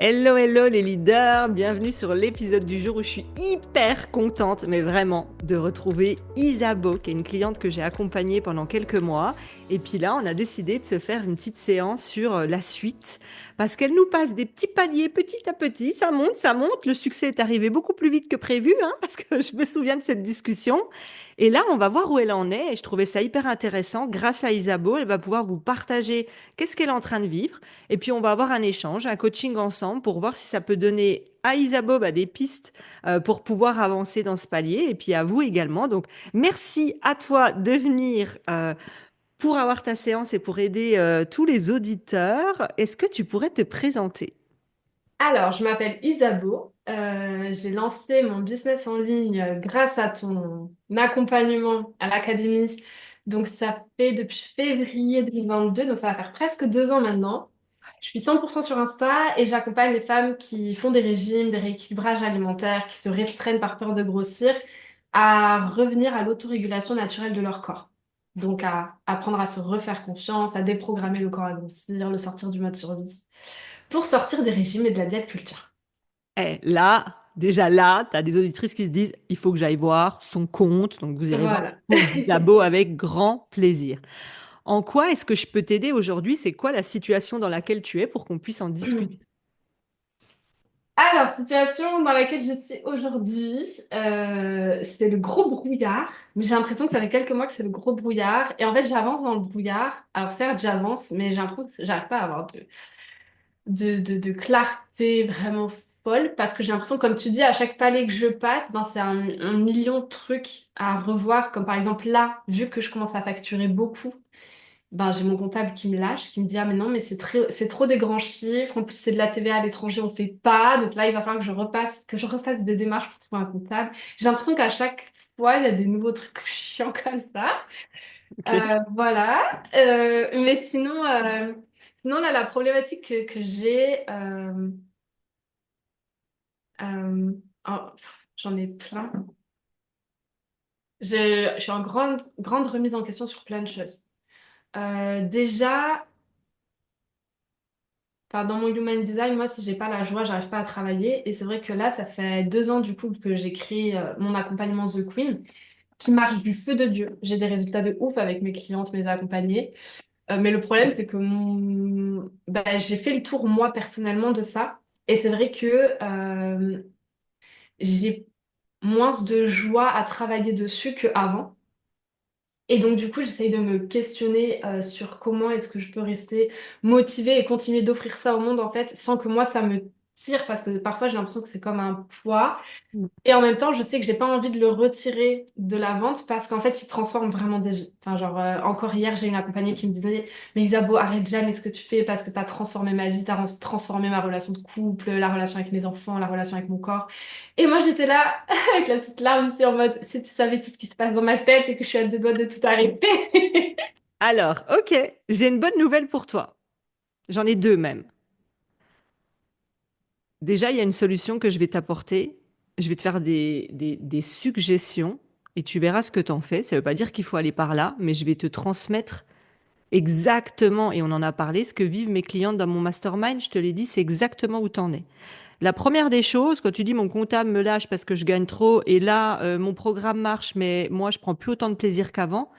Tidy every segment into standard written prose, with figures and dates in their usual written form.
Hello, hello les leaders, bienvenue sur l'épisode du jour où je suis hyper contente, mais vraiment, de retrouver Isabeau, qui est une cliente que j'ai accompagnée pendant quelques mois. Et puis là, on a décidé de se faire une petite séance sur la suite, parce qu'elle nous passe des petits paliers petit à petit, ça monte, ça monte. Le succès est arrivé beaucoup plus vite que prévu, hein, parce que je me souviens de cette discussion. Et là, on va voir où elle en est, et je trouvais ça hyper intéressant. Grâce à Isabeau, elle va pouvoir vous partager qu'est-ce qu'elle est en train de vivre. Et puis, on va avoir un échange, un coaching ensemble pour voir si ça peut donner à Isabeau des pistes pour pouvoir avancer dans ce palier. Et puis à vous également. Donc, merci à toi de venir pour avoir ta séance et pour aider tous les auditeurs. Est-ce que tu pourrais te présenter? Alors, je m'appelle Isabeau. J'ai lancé mon business en ligne grâce à ton accompagnement à l'académie. Donc, ça fait depuis février 2022, donc ça va faire presque 2 ans maintenant. Je suis 100% sur Insta et j'accompagne les femmes qui font des régimes, des rééquilibrages alimentaires, qui se restreignent par peur de grossir, à revenir à l'autorégulation naturelle de leur corps. Donc, à apprendre à se refaire confiance, à déprogrammer le corps à grossir, le sortir du mode survie pour sortir des régimes et de la diète culture. Là, déjà là, tu as des auditrices qui se disent, il faut que j'aille voir son compte. Donc, vous irez voir le Voilà. compte d'Isabeau avec grand plaisir. En quoi est-ce que je peux t'aider aujourd'hui? C'est quoi la situation dans laquelle tu es pour qu'on puisse en discuter? Alors, situation dans laquelle je suis aujourd'hui, c'est le gros brouillard. Mais j'ai l'impression que ça fait quelques mois que c'est le gros brouillard. Et en fait, j'avance dans le brouillard. Alors certes, j'avance, mais j'ai l'impression que j'arrive pas à avoir de clarté vraiment folle. Parce que j'ai l'impression, comme tu dis, à chaque palier que je passe, ben, c'est un million de trucs à revoir. Comme par exemple là, vu que je commence à facturer beaucoup. Ben, j'ai mon comptable qui me lâche, qui me dit, ah mais non, mais c'est trop des grands chiffres. En plus, c'est de la TVA à l'étranger, on fait pas. Donc là, il va falloir que je refasse des démarches pour trouver un comptable. J'ai l'impression qu'à chaque fois, il y a des nouveaux trucs chiants comme ça. Ok. Voilà. Mais sinon, là, la problématique que j'ai, euh, oh, j'en ai plein. Je suis en grande remise en question sur plein de choses. Déjà, enfin, dans mon human design, moi, si j'ai pas la joie, j'arrive pas à travailler. Et c'est vrai que là, ça fait 2 ans du coup que j'ai créé mon accompagnement The Queen, qui marche du feu de Dieu. J'ai des résultats de ouf avec mes clientes, mes accompagnées. Mais le problème, c'est que j'ai fait le tour moi personnellement de ça. Et c'est vrai que j'ai moins de joie à travailler dessus qu'avant. Et donc, du coup, j'essaye de me questionner sur comment est-ce que je peux rester motivée et continuer d'offrir ça au monde, en fait, sans que moi, ça me tire, parce que parfois, j'ai l'impression que c'est comme un poids. Et en même temps, je sais que j'ai pas envie de le retirer de la vente parce qu'en fait, il transforme vraiment des vies. Enfin, genre, encore hier, j'ai une accompagnée qui me disait, mais Isabeau, arrête jamais ce que tu fais parce que tu as transformé ma vie, tu as transformé ma relation de couple, la relation avec mes enfants, la relation avec mon corps. Et moi, j'étais là, avec la petite larme ici en mode, si tu savais tout ce qui se passe dans ma tête et que je suis à deux doigts de tout arrêter. Alors, ok, j'ai une bonne nouvelle pour toi. J'en ai deux même. Déjà, il y a une solution que je vais t'apporter. Je vais te faire des suggestions et tu verras ce que tu en fais. Ça ne veut pas dire qu'il faut aller par là, mais je vais te transmettre exactement, et on en a parlé, ce que vivent mes clientes dans mon mastermind. Je te l'ai dit, c'est exactement où tu en es. La première des choses, quand tu dis mon comptable me lâche parce que je gagne trop et là, mon programme marche, mais moi, je prends plus autant de plaisir qu'avant,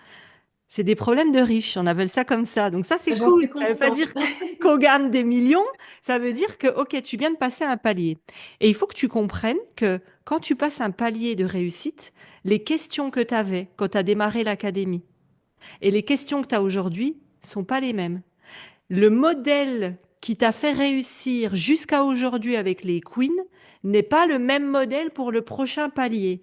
c'est des problèmes de riches, on appelle ça comme ça. Donc ça, c'est J'en cool. suis Ça ne veut pas consciente. dire qu'on gagne des millions, ça veut dire que, OK, tu viens de passer un palier. Et il faut que tu comprennes que quand tu passes un palier de réussite, les questions que tu avais quand tu as démarré l'académie et les questions que tu as aujourd'hui sont pas les mêmes. Le modèle qui t'a fait réussir jusqu'à aujourd'hui avec les queens n'est pas le même modèle pour le prochain palier.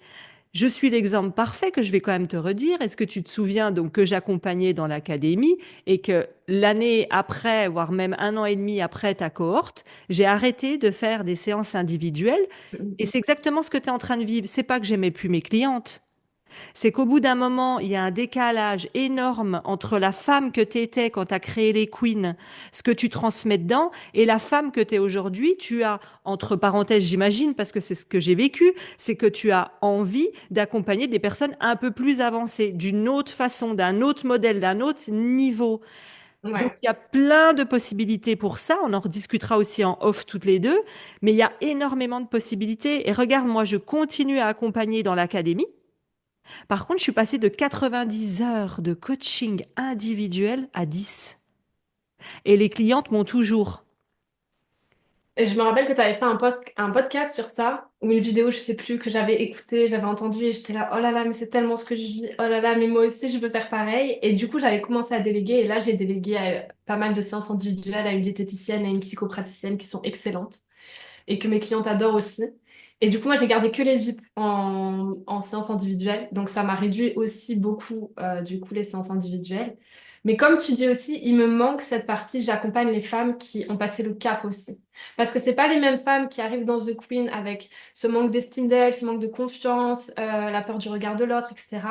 Je suis l'exemple parfait que je vais quand même te redire. Est-ce que tu te souviens donc que j'accompagnais dans l'académie et que l'année après, voire même un an et demi après ta cohorte, j'ai arrêté de faire des séances individuelles et c'est exactement ce que tu es en train de vivre. C'est pas que j'aimais plus mes clientes. C'est qu'au bout d'un moment, il y a un décalage énorme entre la femme que tu étais quand tu as créé les queens, ce que tu transmets dedans, et la femme que tu es aujourd'hui. Tu as, entre parenthèses, j'imagine, parce que c'est ce que j'ai vécu, c'est que tu as envie d'accompagner des personnes un peu plus avancées, d'une autre façon, d'un autre modèle, d'un autre niveau. Donc, Ouais. il y a plein de possibilités pour ça. On en rediscutera aussi en off toutes les deux. Mais il y a énormément de possibilités. Et regarde, moi, je continue à accompagner dans l'académie. Par contre, je suis passée de 90 heures de coaching individuel à 10. Et les clientes m'ont toujours. Et je me rappelle que tu avais fait un podcast sur ça, ou une vidéo, je sais plus, que j'avais écouté, j'avais entendu et j'étais là, oh là là, mais c'est tellement ce que je vis, oh là là, mais moi aussi je veux faire pareil. Et du coup, j'avais commencé à déléguer, et là, j'ai délégué à pas mal de séances individuelles à une diététicienne et à une psychopraticienne qui sont excellentes et que mes clientes adorent aussi. Et du coup, moi, j'ai gardé que les VIP en séance individuelle. Donc, ça m'a réduit aussi beaucoup, du coup, les séances individuelles. Mais comme tu dis aussi, il me manque cette partie, j'accompagne les femmes qui ont passé le cap aussi. Parce que c'est pas les mêmes femmes qui arrivent dans The Queen avec ce manque d'estime d'elles, ce manque de confiance, la peur du regard de l'autre, etc.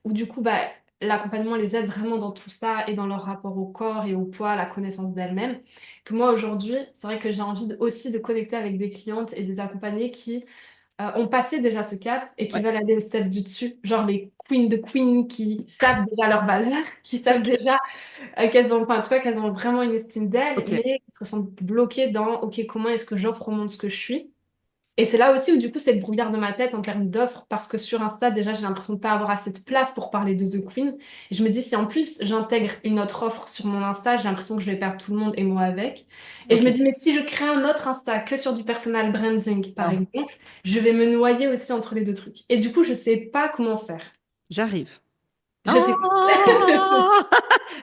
Où du coup, bah, l'accompagnement les aide vraiment dans tout ça et dans leur rapport au corps et au poids, la connaissance d'elles-mêmes que moi aujourd'hui, c'est vrai que j'ai envie aussi de connecter avec des clientes et des accompagnées qui ont passé déjà ce cap et qui Ouais. veulent aller au step du dessus, genre les queens de queens qui savent déjà leur valeur, qui savent Ok. déjà qu'elles ont, enfin, en tout cas, qu'elles ont vraiment une estime d'elles, Ok. mais qui se sentent bloquées dans, OK, comment est-ce que j'offre au monde ce que je suis? Et c'est là aussi où du coup c'est le brouillard de ma tête en termes d'offres parce que sur Insta déjà j'ai l'impression de pas avoir assez de place pour parler de The Queen. Et je me dis si en plus j'intègre une autre offre sur mon Insta, j'ai l'impression que je vais perdre tout le monde et moi avec. Et je me Ok. dis mais si je crée un autre Insta que sur du personal branding par Non, exemple, je vais me noyer aussi entre les deux trucs. Et du coup je sais pas comment faire. j'arrive. Je t'écoute. Ah,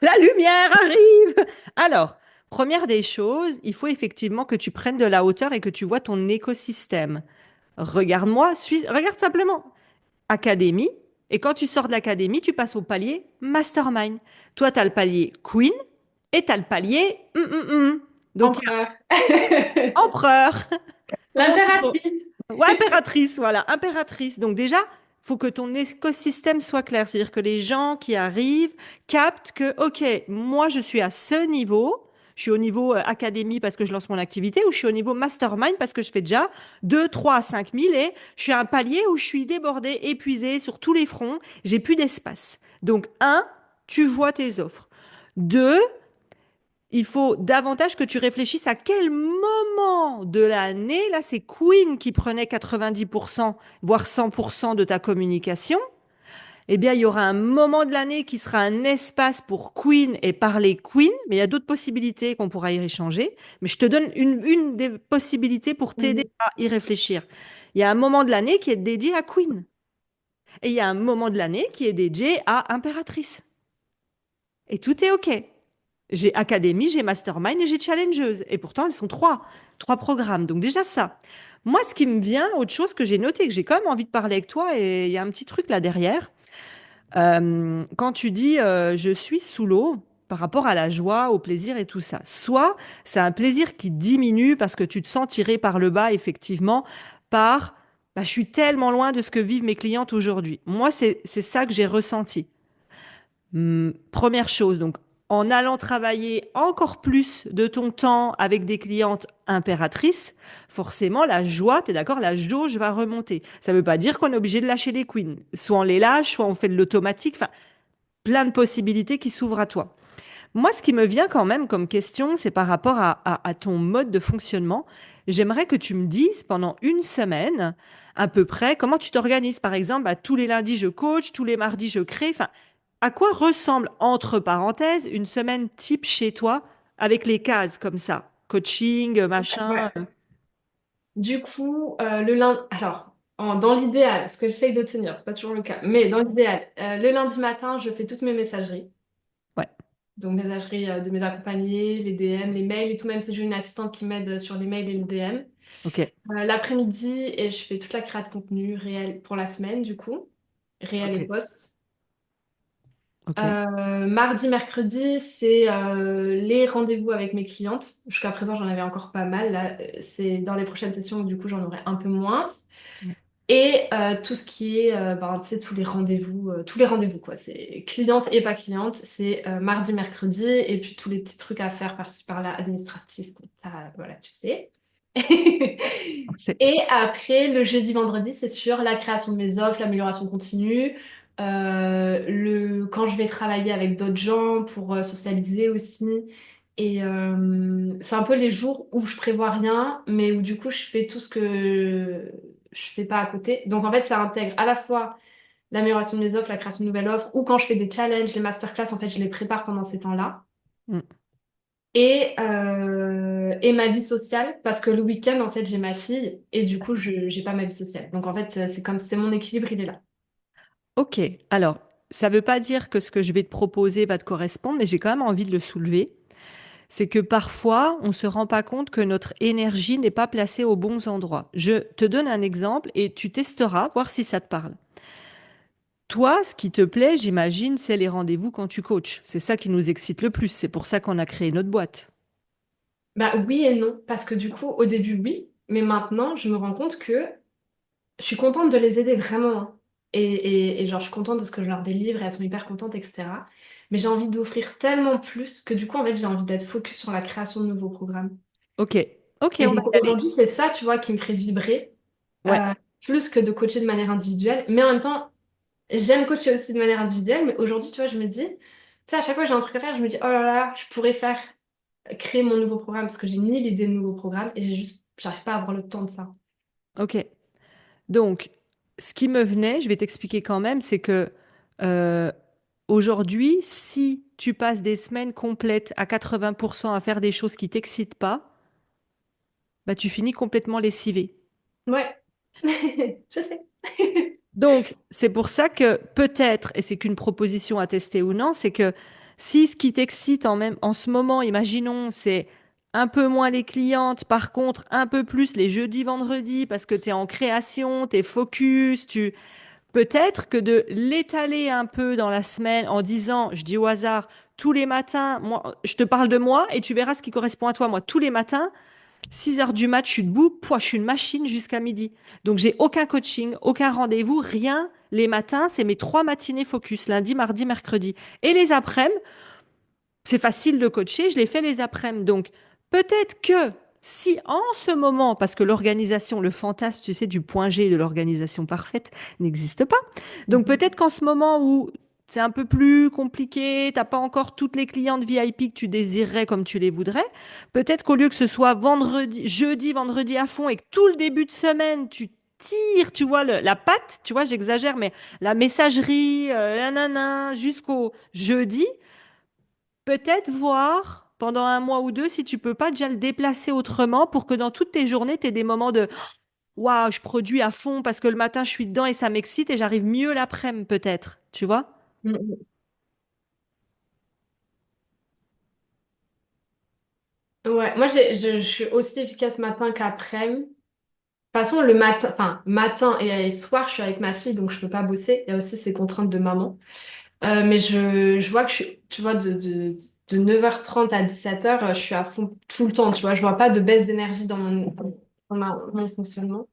la lumière arrive. Alors, première des choses, il faut effectivement que tu prennes de la hauteur et que tu vois ton écosystème. Regarde-moi, regarde simplement. Académie. Et quand tu sors de l'académie, tu passes au palier mastermind. Toi, tu as le palier queen et tu as le palier Donc, il y Empereur. a empereur. Comment tu... L'impératrice. Ouais, impératrice, voilà, impératrice. Donc déjà, faut que ton écosystème soit clair. C'est-à-dire que les gens qui arrivent captent que, OK, moi, je suis à ce niveau. Je suis au niveau académie parce que je lance mon activité ou je suis au niveau mastermind parce que je fais déjà 2, 3, 5 000 et je suis à un palier où je suis débordée, épuisée sur tous les fronts. J'ai plus d'espace. Donc, un, tu vois tes offres. Deux, il faut davantage que tu réfléchisses à quel moment de l'année, là c'est Queen qui prenait 90%, voire 100% de ta communication, eh bien il y aura un moment de l'année qui sera un espace pour Queen et parler Queen, mais il y a d'autres possibilités qu'on pourra y échanger. Mais je te donne une des possibilités pour t'aider Mhm. à y réfléchir. Il y a un moment de l'année qui est dédié à Queen et il y a un moment de l'année qui est dédié à Impératrice. Et tout est OK. J'ai Académie, j'ai Mastermind et j'ai Challengeuse. Et pourtant, elles sont trois programmes. Donc déjà ça. Moi, ce qui me vient, autre chose que j'ai noté, que j'ai quand même envie de parler avec toi, et il y a un petit truc là derrière. Quand tu dis je suis sous l'eau par rapport à la joie, au plaisir et tout ça, soit c'est un plaisir qui diminue parce que tu te sens tiré par le bas, effectivement, par bah, je suis tellement loin de ce que vivent mes clientes aujourd'hui. Moi, c'est ça que j'ai ressenti. Première chose, donc en allant travailler encore plus de ton temps avec des clientes impératrices, forcément la joie, tu es d'accord, la jauge va remonter. Ça ne veut pas dire qu'on est obligé de lâcher les queens. Soit on les lâche, soit on fait de l'automatique, enfin plein de possibilités qui s'ouvrent à toi. Moi, ce qui me vient quand même comme question, c'est par rapport à ton mode de fonctionnement. J'aimerais que tu me dises pendant une semaine, à peu près, comment tu t'organises. Par exemple, bah, tous les lundis, je coach, tous les mardis, je crée. Enfin, à quoi ressemble, entre parenthèses, une semaine type chez toi avec les cases comme ça? Coaching, machin. Ouais. Du coup, le lundi, alors, dans l'idéal, ce que j'essaye de tenir, c'est pas toujours le cas, mais dans l'idéal, le lundi matin, je fais toutes mes messageries. Ouais, Donc, messageries de mes accompagnés, les DM, les mails et tout, même si j'ai une assistante qui m'aide sur les mails et les DM. ok, L'après-midi, et je fais toute la création de contenu réel pour la semaine, du coup, réel et ok, post. ok, Mardi, mercredi, c'est les rendez-vous avec mes clientes. Jusqu'à présent, j'en avais encore pas mal. Là, c'est dans les prochaines sessions, du coup, j'en aurai un peu moins. Et tout ce qui est, ben, tu sais, tous les rendez-vous, quoi. C'est cliente et pas cliente. C'est mardi, mercredi. Et puis tous les petits trucs à faire par-ci, par-là, administratifs, comptables, voilà, tu sais. c'est Et après, le jeudi, vendredi, c'est sur la création de mes offres, l'amélioration continue, quand je vais travailler avec d'autres gens pour socialiser aussi. Et c'est un peu les jours où je prévois rien, mais où du coup je fais tout ce que je fais pas à côté. Donc en fait, ça intègre à la fois l'amélioration de mes offres, la création de nouvelles offres, ou quand je fais des challenges, les masterclass, en fait, je les prépare pendant ces temps-là. Mm. Et ma vie sociale, parce que le week-end, en fait, j'ai ma fille, et du coup, je j'ai pas ma vie sociale. Donc en fait, c'est comme c'est mon équilibre, il est là. Ok, alors, ça ne veut pas dire que ce que je vais te proposer va te correspondre, mais j'ai quand même envie de le soulever. C'est que parfois, on ne se rend pas compte que notre énergie n'est pas placée aux bons endroits. Je te donne un exemple et tu testeras, voir si ça te parle. Toi, ce qui te plaît, j'imagine, c'est les rendez-vous quand tu coaches. C'est ça qui nous excite le plus. C'est pour ça qu'on a créé notre boîte. Bah oui et non, parce que du coup, au début, oui, mais maintenant, je me rends compte que je suis contente de les aider vraiment, hein. Et genre, je suis contente de ce que je leur délivre et elles sont hyper contentes, etc. Mais j'ai envie d'offrir tellement plus que du coup, en fait, j'ai envie d'être focus sur la création de nouveaux programmes. Ok, ok, Et on va donc y aller. aujourd'hui, c'est ça, tu vois, qui me ferait vibrer, Ouais, euh, plus que de coacher de manière individuelle. Mais en même temps, j'aime coacher aussi de manière individuelle. Mais aujourd'hui, tu vois, je me dis, tu sais, à chaque fois que j'ai un truc à faire, je me dis, oh là là, je pourrais créer mon nouveau programme parce que j'ai mille idées de nouveaux programmes et j'arrive pas à avoir le temps de ça. ok. Donc, ce qui me venait, je vais t'expliquer quand même, c'est que euh, aujourd'hui, si tu passes des semaines complètes à 80% à faire des choses qui t'excitent pas, bah, tu finis complètement lessivé. Ouais, je sais. Donc, c'est pour ça que peut-être, et c'est qu'une proposition à tester ou non, c'est que si ce qui t'excite en ce moment, imaginons, c'est un peu moins les clientes, par contre, un peu plus les jeudis, vendredis, parce que tu es en création, tu es focus, peut-être que de l'étaler un peu dans la semaine en disant, je dis au hasard, tous les matins, moi, je te parle de moi et tu verras ce qui correspond à toi. Moi, tous les matins, 6 heures du mat, je suis debout, je suis une machine jusqu'à midi. Donc, j'ai aucun coaching, aucun rendez-vous, rien. Les matins, c'est mes 3 matinées focus, lundi, mardi, mercredi. Et les après-midi, c'est facile de coacher, je les fais les après-midi. Donc, peut-être que si en ce moment, parce que l'organisation, le fantasme, tu sais, du point G de l'organisation parfaite n'existe pas. Donc, peut-être qu'en ce moment où c'est un peu plus compliqué, t'as pas encore toutes les clientes VIP que tu désirerais comme tu les voudrais, peut-être qu'au lieu que ce soit vendredi, jeudi, vendredi à fond et que tout le début de semaine, tu tires, tu vois, la patte, tu vois, j'exagère, mais la messagerie, nanana, jusqu'au jeudi, peut-être voir pendant un mois ou deux si tu peux pas déjà le déplacer autrement pour que dans toutes tes journées, tu aies des moments de waouh, je produis à fond parce que le matin, je suis dedans et ça m'excite et j'arrive mieux l'après-midi peut-être. Tu vois? Mm. Ouais, moi je suis aussi efficace matin qu'après-midi. De toute façon, le matin, enfin matin et soir, je suis avec ma fille, donc je peux pas bosser. Il y a aussi ces contraintes de maman. Mais je vois que tu vois, de 9h30 à 17h, je suis à fond tout le temps, tu vois. Je vois pas de baisse d'énergie dans mon fonctionnement.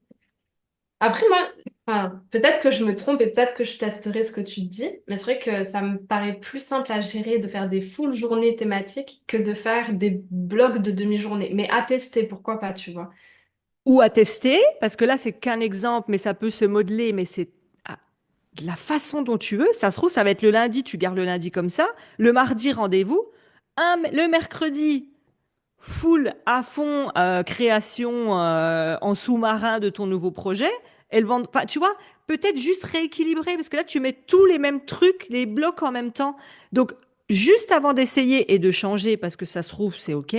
Après, moi, enfin, peut-être que je me trompe et peut-être que je testerai ce que tu dis, mais c'est vrai que ça me paraît plus simple à gérer de faire des full journées thématiques que de faire des blocs de demi-journée. Mais à tester, pourquoi pas, tu vois. Ou à tester, parce que là, c'est qu'un exemple, mais ça peut se modeler, mais c'est ah, de la façon dont tu veux. Ça se trouve, ça va être le lundi, tu gardes le lundi comme ça. Le mardi, rendez-vous. Le mercredi, full à fond création en sous-marin de ton nouveau projet. Enfin, tu vois, peut-être juste rééquilibrer, parce que là, tu mets tous les mêmes trucs, les blocs en même temps. Donc, juste avant d'essayer et de changer, parce que ça se trouve, c'est OK,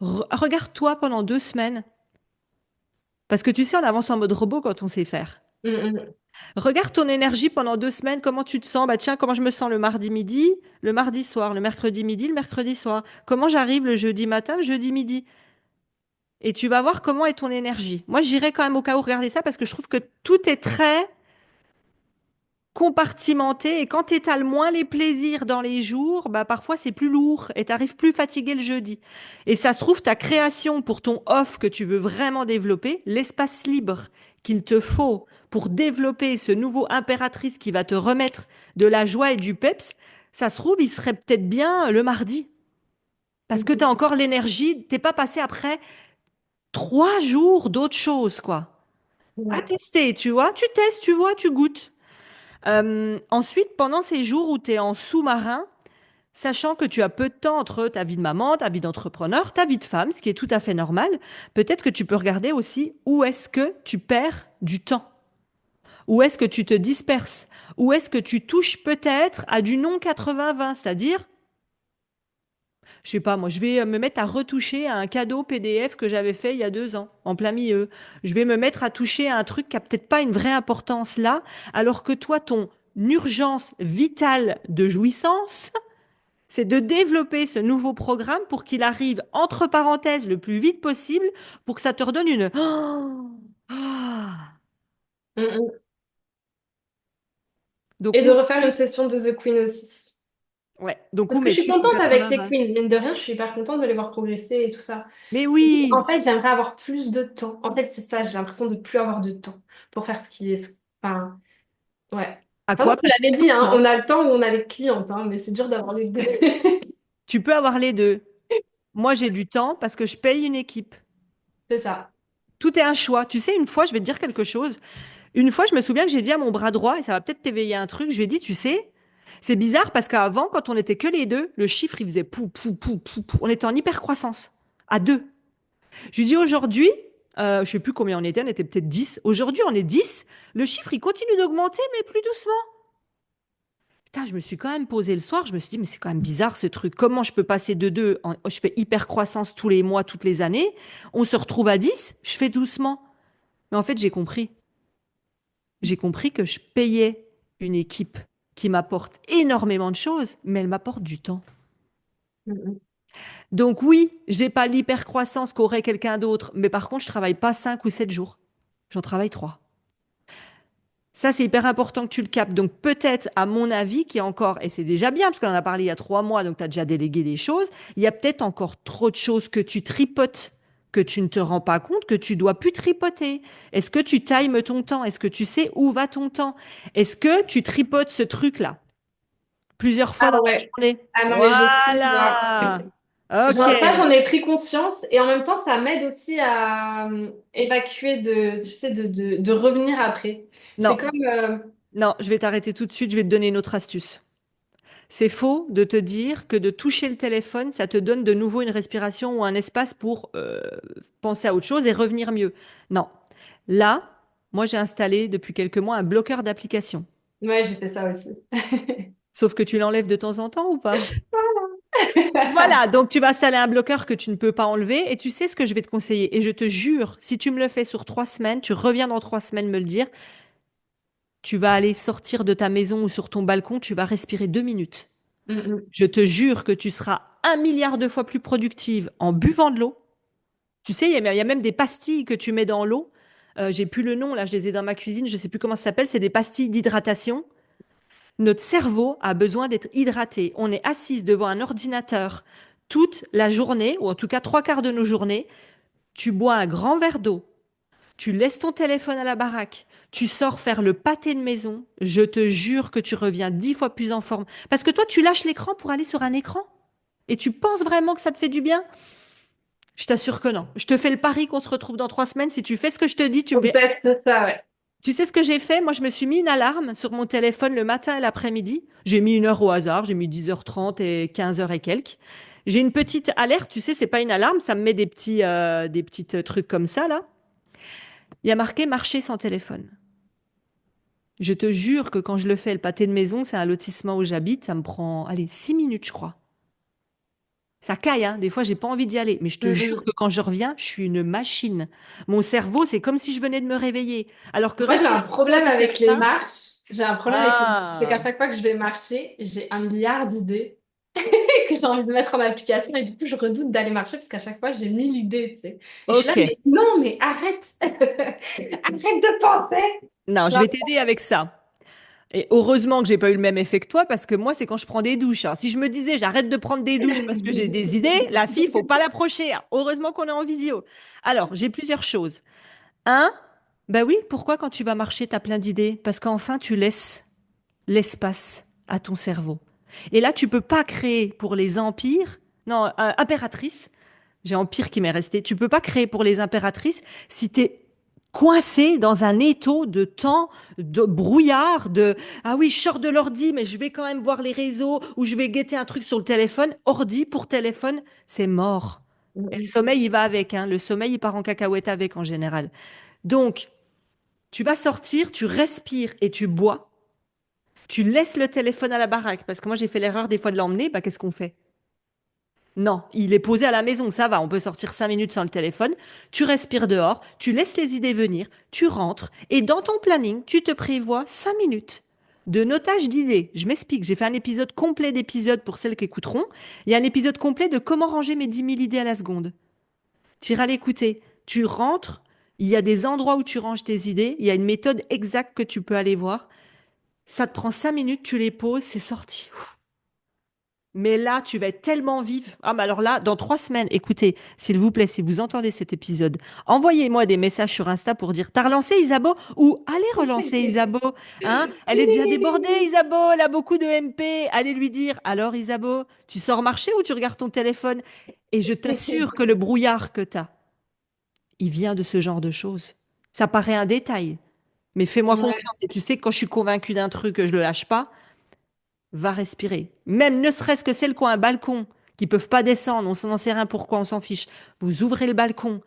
regarde-toi pendant 2 semaines. Parce que tu sais, on avance en mode robot quand on sait faire. Mm, Regarde ton énergie pendant 2 semaines, comment tu te sens? Bah tiens, comment je me sens le mardi midi, le mardi soir, le mercredi midi, le mercredi soir. Comment j'arrive le jeudi matin, le jeudi midi. Et tu vas voir comment est ton énergie. Moi, j'irai quand même au cas où regarder ça parce que je trouve que tout est très compartimenté et quand tu étales moins les plaisirs dans les jours, bah parfois c'est plus lourd et tu arrives plus fatigué le jeudi. Et ça se trouve, ta création pour ton off que tu veux vraiment développer, l'espace libre qu'il te faut pour développer ce nouveau impératrice qui va te remettre de la joie et du peps, ça se trouve, il serait peut-être bien le mardi. Parce que tu as mm. encore l'énergie, t'es pas passé après 3 jours d'autre chose, quoi. À Ouais. tester, tu vois, tu testes, tu vois, tu goûtes. Ensuite, pendant ces jours où tu es en sous-marin, sachant que tu as peu de temps entre ta vie de maman, ta vie d'entrepreneur, ta vie de femme, ce qui est tout à fait normal, peut-être que tu peux regarder aussi où est-ce que tu perds du temps, où est-ce que tu te disperses, où est-ce que tu touches peut-être à du non 80-20, c'est-à-dire, je sais pas, moi, je vais me mettre à retoucher à un cadeau PDF que j'avais fait il y a 2 ans, en plein milieu. Je vais me mettre à toucher à un truc qui a peut-être pas une vraie importance là, alors que toi, ton urgence vitale de jouissance, c'est de développer ce nouveau programme pour qu'il arrive entre parenthèses le plus vite possible pour que ça te redonne une... Ah. Mm. Donc, Et de refaire une session de The Queen aussi. ouais. Donc, Parce où que je suis mets-tu ton contente avec les 80-20? queens, mine de rien, je suis hyper contente de les voir progresser et tout ça. Mais En oui! fait, j'aimerais avoir plus de temps. En fait, c'est ça, j'ai l'impression de plus avoir de temps pour faire ce qui est... Enfin, ouais. À Pardon, quoi? tu Pas de l'avais session? dit, hein, Non. on a le temps ou on a les clientes, hein, mais c'est dur d'avoir les deux. Tu peux avoir les deux. Moi, j'ai du temps parce que je paye une équipe. C'est ça. Tout est un choix. Tu sais, une fois, je vais te dire quelque chose. Une fois, je me souviens que j'ai dit à mon bras droit, et ça va peut-être t'éveiller un truc, je lui ai dit, tu sais, c'est bizarre parce qu'avant, quand on n'était que les deux, le chiffre, il faisait pou, pou, pou, pou, pou. On était en hyper-croissance, à deux. Je lui dis aujourd'hui, je sais plus combien on était peut-être 10. Aujourd'hui, on est 10. Le chiffre, il continue d'augmenter, mais plus doucement. Putain, je me suis quand même posé le soir, je me suis dit, mais c'est quand même bizarre ce truc. Comment je peux passer de 2, je fais hyper croissance tous les mois, toutes les années, on se retrouve à 10, je fais doucement. Mais en fait, j'ai compris. J'ai compris que je payais une équipe qui m'apporte énormément de choses, mais elle m'apporte du temps. Mm, Donc oui, j'ai pas l'hyper-croissance qu'aurait quelqu'un d'autre, mais par contre, je travaille pas 5 ou 7 jours. J'en travaille 3. Ça, c'est hyper important que tu le captes. Donc, peut-être, à mon avis, qui est encore, et c'est déjà bien, parce qu'on en a parlé il y a 3 mois, donc tu as déjà délégué des choses, il y a peut-être encore trop de choses que tu tripotes, que tu ne te rends pas compte, que tu dois plus tripoter. Est-ce que tu times ton temps? Est-ce que tu sais où va ton temps? Est-ce que tu tripotes ce truc-là plusieurs fois dans Ah la ouais. journée? Ah non, mais je suis là. Voilà. Ok. Ça, j'en ai pris conscience et en même temps, ça m'aide aussi à évacuer tu sais, de revenir après. C'est Non, comme, non, je vais t'arrêter tout de suite, je vais te donner une autre astuce. C'est faux de te dire que de toucher le téléphone, ça te donne de nouveau une respiration ou un espace pour penser à autre chose et revenir mieux. Non. Là, moi, j'ai installé depuis quelques mois un bloqueur d'application. ouais, j'ai fait ça aussi. Sauf que tu l'enlèves de temps en temps ou pas? Voilà, donc tu vas installer un bloqueur que tu ne peux pas enlever et tu sais ce que je vais te conseiller. Et je te jure, si tu me le fais sur 3 semaines, tu reviens dans 3 semaines me le dire, tu vas aller sortir de ta maison ou sur ton balcon, tu vas respirer 2 minutes. Mm, Je te jure que tu seras 1 milliard de fois plus productive en buvant de l'eau. Tu sais, il y a même des pastilles que tu mets dans l'eau. J'ai plus le nom, là, je les ai dans ma cuisine, je sais plus comment ça s'appelle. C'est des pastilles d'hydratation. Notre cerveau a besoin d'être hydraté. On est assise devant un ordinateur toute la journée, ou en tout cas 3 quarts de nos journées. Tu bois un grand verre d'eau. Tu laisses ton téléphone à la baraque. Tu sors faire le pâté de maison. Je te jure que tu reviens 10 fois plus en forme. Parce que toi, tu lâches l'écran pour aller sur un écran. Et tu penses vraiment que ça te fait du bien? Je t'assure que non. Je te fais le pari qu'on se retrouve dans 3 semaines. Si tu fais ce que je te dis, tu me On fais. teste ça, ouais. Tu sais ce que j'ai fait? Moi, je me suis mis une alarme sur mon téléphone le matin et l'après-midi. J'ai mis une heure au hasard. J'ai mis 10h30 et 15h et quelques. J'ai une petite alerte. Tu sais, c'est pas une alarme. Ça me met des petites trucs comme ça, là. Il y a marqué marcher sans téléphone. Je te jure que quand je le fais, le pâté de maison, c'est un lotissement où j'habite. Ça me prend, allez, 6 minutes, je crois. Ça caille, hein. Des fois, j'ai pas envie d'y aller. Mais je te jure Mm. que quand je reviens, je suis une machine. Mon cerveau, c'est comme si je venais de me réveiller. Alors que Moi, j'ai rester un tout le temps problème à faire avec les ça, marches. J'ai un problème avec les marches. C'est qu'à ah, chaque fois que je vais marcher, j'ai 1 milliard d'idées que j'ai envie de mettre en application et du coup, je redoute d'aller marcher parce qu'à chaque fois, j'ai 1000 idées, tu sais. Et je suis là, ok. mais non, mais arrête! Arrête de penser! Non, je Non. vais t'aider avec ça. Et heureusement que j'ai pas eu le même effet que toi, parce que moi, c'est quand je prends des douches. Alors, si je me disais, j'arrête de prendre des douches parce que j'ai des idées, la fille, faut pas l'approcher, hein. Heureusement qu'on est en visio. Alors, j'ai plusieurs choses. Un, bah oui, pourquoi quand tu vas marcher, tu as plein d'idées? Parce qu'enfin, tu laisses l'espace à ton cerveau. Et là, tu peux pas créer pour les empires, non, impératrices, j'ai empire qui m'est resté, tu peux pas créer pour les impératrices si tu es coincé dans un étau de temps, de brouillard, de ah oui, je sors de l'ordi, mais je vais quand même voir les réseaux ou je vais guetter un truc sur le téléphone. Ordi pour téléphone, c'est mort. Et le Mm, sommeil, il va avec, hein. Le sommeil, il part en cacahuète avec en général. Donc, tu vas sortir, tu respires et tu bois. Tu laisses le téléphone à la baraque parce que moi, j'ai fait l'erreur des fois de l'emmener. Bah, qu'est-ce qu'on fait? Non, il est posé à la maison, ça va, on peut sortir 5 minutes sans le téléphone. Tu respires dehors, tu laisses les idées venir, tu rentres et dans ton planning, tu te prévois 5 minutes de notage d'idées. Je m'explique, j'ai fait un épisode complet d'épisodes pour celles qui écouteront. Il y a un épisode complet de comment ranger mes 10 000 idées à la seconde. Tu iras l'écouter. Tu rentres, il y a des endroits où tu ranges tes idées, il y a une méthode exacte que tu peux aller voir. Ça te prend 5 minutes, tu les poses, c'est sorti. Mais là, tu vas être tellement vive. Ah, mais alors là, dans 3 semaines, écoutez, s'il vous plaît, si vous entendez cet épisode, envoyez-moi des messages sur Insta pour dire t'as relancé Isabeau ou allez relancer Isabeau. Hein? Elle est déjà débordée, Isabeau, elle a beaucoup de MP. Allez lui dire alors Isabeau, tu sors marcher ou tu regardes ton téléphone? Et je t'assure que le brouillard que tu as, il vient de ce genre de choses. Ça paraît un détail, mais fais-moi ouais. confiance. Et tu sais que quand je suis convaincue d'un truc, que je le lâche pas, va respirer. Même ne serait-ce que celles qui ont un balcon, qui peuvent pas descendre, on n'en sait rien pourquoi, on s'en fiche. Vous ouvrez le balcon,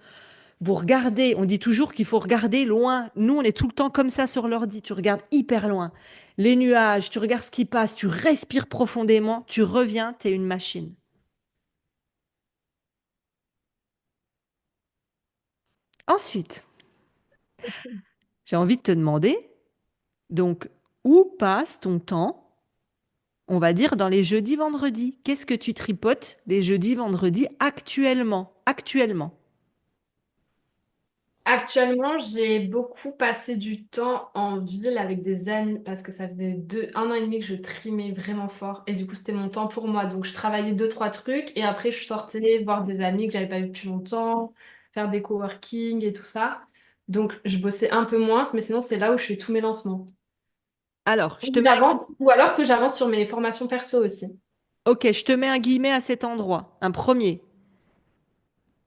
vous regardez, on dit toujours qu'il faut regarder loin. Nous, on est tout le temps comme ça sur l'ordi, tu regardes hyper loin. Les nuages, tu regardes ce qui passe, tu respires profondément, tu reviens, tu es une machine. Ensuite, j'ai envie de te demander, donc, où passe ton temps, on va dire, dans les jeudis, vendredis? Qu'est-ce que tu tripotes les jeudis, vendredis actuellement? Actuellement. Actuellement, j'ai beaucoup passé du temps en ville avec des amis parce que ça faisait 1 an et demi que je trimais vraiment fort et du coup c'était mon temps pour moi. Donc je travaillais deux, trois trucs et après je sortais voir des amis que j'avais pas vus depuis longtemps, faire des coworking et tout ça. Donc je bossais un peu moins, mais sinon c'est là où je fais tous mes lancements. Alors, je te Ou mets j'avance, ou alors que j'avance sur mes formations perso aussi. Ok, je te mets un guillemet à cet endroit. Un premier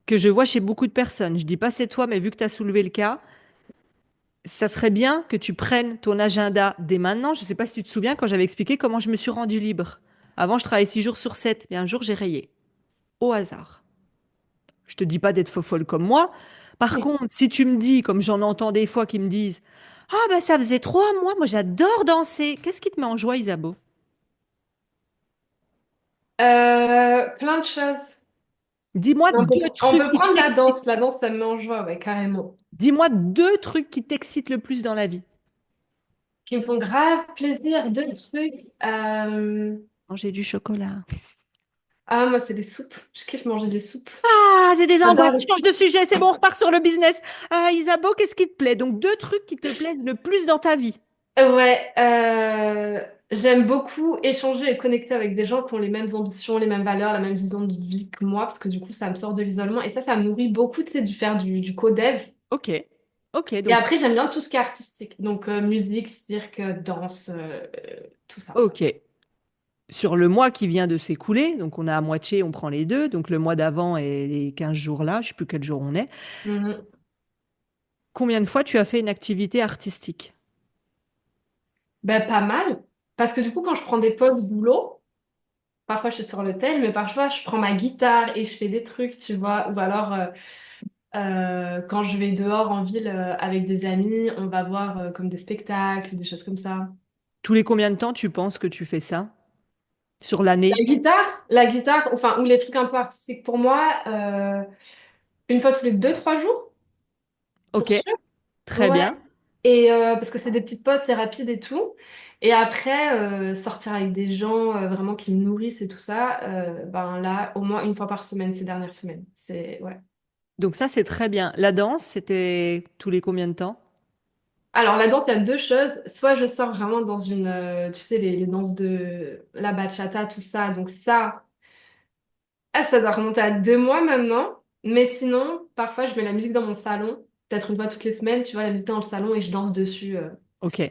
que je vois chez beaucoup de personnes. Je dis pas c'est toi, mais vu que tu as soulevé le cas, ça serait bien que tu prennes ton agenda dès maintenant. Je ne sais pas si tu te souviens quand j'avais expliqué comment je me suis rendue libre. Avant, je travaillais 6 jours sur 7, mais un jour, j'ai rayé. Au hasard. Je te dis pas d'être faux folle comme moi. Par contre, si tu me dis, comme j'en entends des fois qui me disent, ah ben ça faisait 3 mois, moi j'adore danser. Qu'est-ce qui te met en joie, Isabeau? Plein de choses. Dis-moi deux On trucs peut qui prendre la t'excitent. danse. La danse, ça me met en joie, ouais, carrément. Dis-moi deux trucs qui t'excitent le plus dans la vie. Qui me font grave plaisir. Deux trucs. Manger du chocolat. Ah, moi, c'est des soupes. Je kiffe manger des soupes. Ah, j'ai des J'adore angoisses. les Change soupes. de sujet, c'est bon, on repart sur le business. Ah, Isabeau, qu'est-ce qui te plaît? Donc, deux trucs qui te plaisent le plus dans ta vie. Ouais, j'aime beaucoup échanger et connecter avec des gens qui ont les mêmes ambitions, les mêmes valeurs, la même vision de vie que moi, parce que du coup, ça me sort de l'isolement. Et ça me nourrit beaucoup, tu sais, du faire du co-dev. Ok. Ok, Et donc, après, j'aime bien tout ce qui est artistique. Donc, musique, cirque, danse, tout ça. ok. Sur le mois qui vient de s'écouler, donc on a à moitié, on prend les deux, donc le mois d'avant et les 15 jours là, je sais plus quel jour on est. Mhm. Combien de fois tu as fait une activité artistique? Ben, pas mal. Parce que du coup, quand je prends des pauses boulot, parfois je suis sur le tel, mais parfois je prends ma guitare et je fais des trucs, tu vois. Ou alors, quand je vais dehors en ville avec des amis, on va voir comme des spectacles, des choses comme ça. Tous les combien de temps tu penses que tu fais ça? Sur l'année? La guitare, enfin, ou les trucs un peu artistiques pour moi, une fois tous les deux, trois jours, pour Ok, sûr. très Ouais. bien. Et parce que c'est des petites pauses, c'est rapide et tout. Et après, sortir avec des gens vraiment qui me nourrissent et tout ça, ben là, au moins une fois par semaine ces dernières semaines. C'est, ouais. Donc ça, c'est très bien. La danse, c'était tous les combien de temps? Alors, la danse, il y a deux choses. Soit je sors vraiment dans une, tu sais, les danses de la bachata, tout ça. Donc ça, ah, ça doit remonter à 2 mois maintenant. Mais sinon, parfois, je mets la musique dans mon salon. Peut-être une fois toutes les semaines, tu vois, la musique dans le salon et je danse dessus. Ok.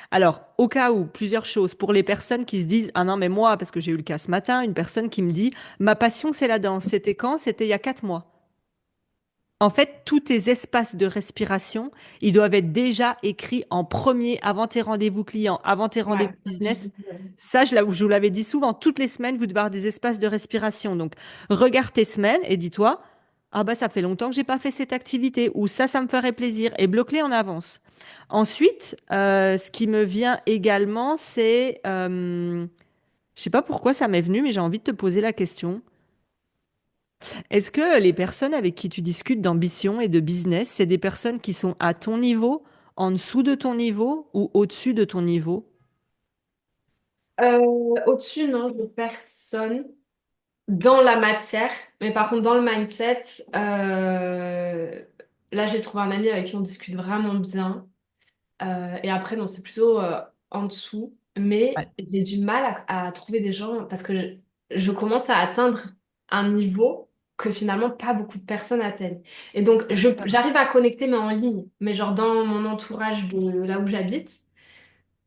Alors, au cas où, plusieurs choses. Pour les personnes qui se disent, ah non, mais moi, parce que j'ai eu le cas ce matin, une personne qui me dit, ma passion, c'est la danse. C'était quand? C'était il y a 4 mois. En fait, tous tes espaces de respiration, ils doivent être déjà écrits en premier avant tes rendez-vous clients, avant tes Ouais, rendez-vous j'ai business. vu. Ça, je vous l'avais dit souvent, toutes les semaines, vous devez avoir des espaces de respiration. Donc, regarde tes semaines et dis-toi, ah bah ça fait longtemps que j'ai pas fait cette activité, ou ça me ferait plaisir, et bloque-les en avance. Ensuite, ce qui me vient également, c'est, je sais pas pourquoi ça m'est venu, mais j'ai envie de te poser la question. Est-ce que les personnes avec qui tu discutes d'ambition et de business, c'est des personnes qui sont à ton niveau, en dessous de ton niveau ou au-dessus de ton niveau? Euh, Au-dessus, non, de personne dans la matière, mais par contre, dans le mindset, là, j'ai trouvé un ami avec qui on discute vraiment bien. Et après, non, c'est plutôt en dessous. Mais Ouais. j'ai du mal à trouver des gens parce que je commence à atteindre un niveau que finalement pas beaucoup de personnes atteignent. Et donc, j'arrive à connecter, mais en ligne. Mais genre dans mon entourage de là où j'habite,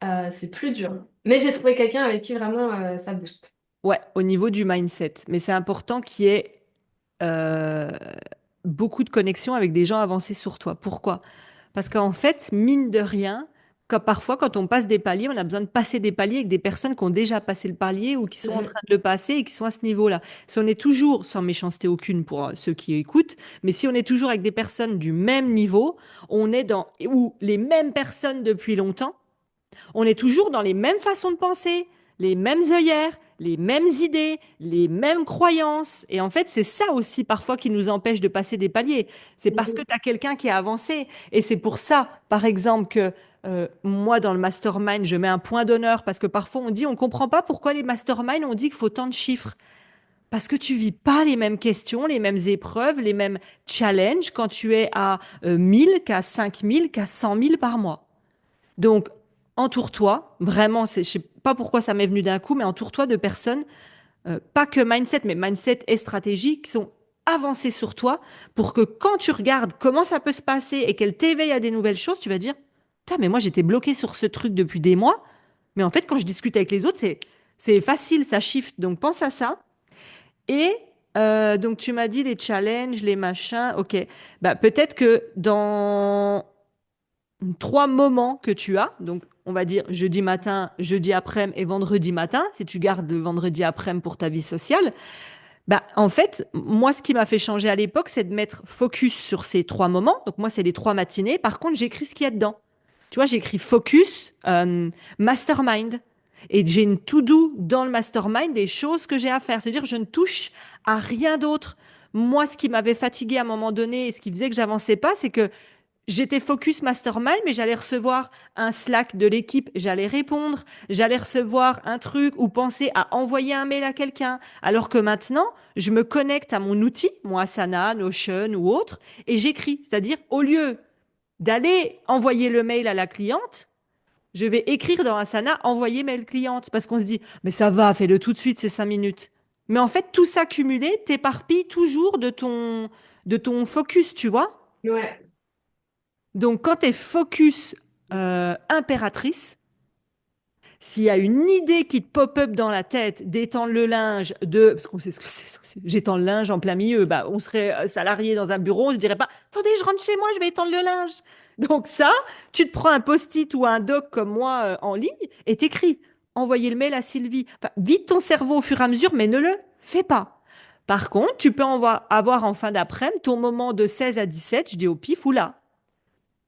c'est plus dur. Mais j'ai trouvé quelqu'un avec qui vraiment ça booste. Ouais, au niveau du mindset. Mais c'est important qu'il y ait euh, beaucoup de connexions avec des gens avancés sur toi. Pourquoi? Parce qu'en fait, mine de rien, parfois, quand on passe des paliers, on a besoin de passer des paliers avec des personnes qui ont déjà passé le palier ou qui sont en Mhm. train de le passer et qui sont à ce niveau-là. Si on est toujours, sans méchanceté aucune pour ceux qui écoutent, mais si on est toujours avec des personnes du même niveau, on est dans, ou les mêmes personnes depuis longtemps, on est toujours dans les mêmes façons de penser, les mêmes œillères, les mêmes idées, les mêmes croyances. Et en fait, c'est ça aussi parfois qui nous empêche de passer des paliers. C'est parce que Mhm. tu as quelqu'un qui a avancé. Et c'est pour ça, par exemple, que moi, dans le mastermind, je mets un point d'honneur parce que parfois on dit, on ne comprend pas pourquoi les masterminds, on dit qu'il faut tant de chiffres. Parce que tu vis pas les mêmes questions, les mêmes épreuves, les mêmes challenges quand tu es à 1000 qu'à 5000, qu'à 100 000 par mois. Donc, entoure-toi, vraiment, je sais pas pourquoi ça m'est venu d'un coup, mais entoure-toi de personnes, pas que mindset, mais mindset et stratégie, qui sont avancées sur toi pour que quand tu regardes comment ça peut se passer et qu'elles t'éveillent à des nouvelles choses, tu vas dire, putain, mais moi j'étais bloqué sur ce truc depuis des mois, mais en fait, quand je discute avec les autres, c'est facile, ça shift. Donc, pense à ça. Et donc, tu m'as dit les challenges, les machins, ok. Bah, peut-être que dans trois moments que tu as. Donc, on va dire jeudi matin, jeudi après-midi et vendredi matin. Si tu gardes le vendredi après-midi pour ta vie sociale, bah, en fait, moi, ce qui m'a fait changer à l'époque, c'est de mettre focus sur ces trois moments. Donc, moi, c'est les trois matinées. Par contre, j'écris ce qu'il y a dedans. Tu vois, j'écris focus, mastermind. Et j'ai une to-do dans le mastermind des choses que j'ai à faire. C'est-à-dire, je ne touche à rien d'autre. Moi, ce qui m'avait fatigué à un moment donné et ce qui faisait que j'avançais pas, c'est que j'étais focus mastermind, mais j'allais recevoir un Slack de l'équipe, j'allais répondre, j'allais recevoir un truc ou penser à envoyer un mail à quelqu'un. Alors que maintenant, je me connecte à mon outil, mon Asana, Notion ou autre, et j'écris. C'est-à-dire, au lieu d'aller envoyer le mail à la cliente, je vais écrire dans Asana, envoyer mail cliente, parce qu'on se dit, mais ça va, fais-le tout de suite, c'est 5 minutes. Mais en fait, tout ça cumulé t'éparpille toujours de ton focus, tu vois. Ouais. Donc, quand tu es focus impératrice, s'il y a une idée qui te pop-up dans la tête d'étendre le linge, parce qu'on sait ce que c'est, j'étends le linge en plein milieu, bah, on serait salarié dans un bureau, on se dirait pas, attendez, je rentre chez moi, je vais étendre le linge. Donc ça, tu te prends un post-it ou un doc comme moi en ligne et t'écris, envoyer le mail à Sylvie. Enfin, vide ton cerveau au fur et à mesure, mais ne le fais pas. Par contre, tu peux avoir en fin d'après-midi ton moment de 16 à 17, je dis au pif, ou là,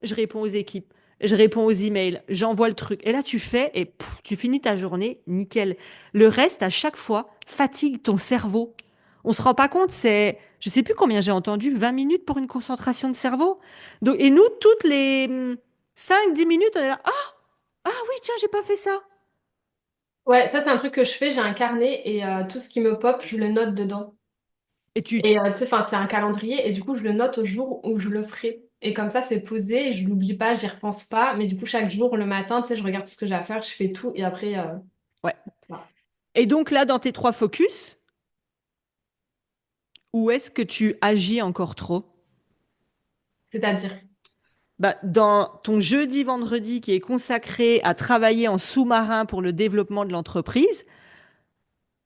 je réponds aux équipes, je réponds aux emails, j'envoie le truc. Et là, tu fais et tu finis ta journée nickel. Le reste, à chaque fois, fatigue ton cerveau. On se rend pas compte, je sais plus combien j'ai entendu, 20 minutes pour une concentration de cerveau. Donc, et nous, toutes les 5-10 minutes, on est là, ah oui, tiens, j'ai pas fait ça. Ouais, ça c'est un truc que je fais, j'ai un carnet et tout ce qui me pop, je le note dedans. Et tu, Et tu sais, enfin, c'est un calendrier et du coup, je le note au jour où je le ferai. Et comme ça, c'est posé et je l'oublie pas, j'y repense pas. Mais du coup, chaque jour, le matin, tu sais, je regarde tout ce que j'ai à faire, je fais tout et après, ouais. voilà. Et donc là, dans tes trois focus, où est-ce que tu agis encore trop? C'est-à-dire. Bah, dans ton jeudi, vendredi qui est consacré à travailler en sous-marin pour le développement de l'entreprise,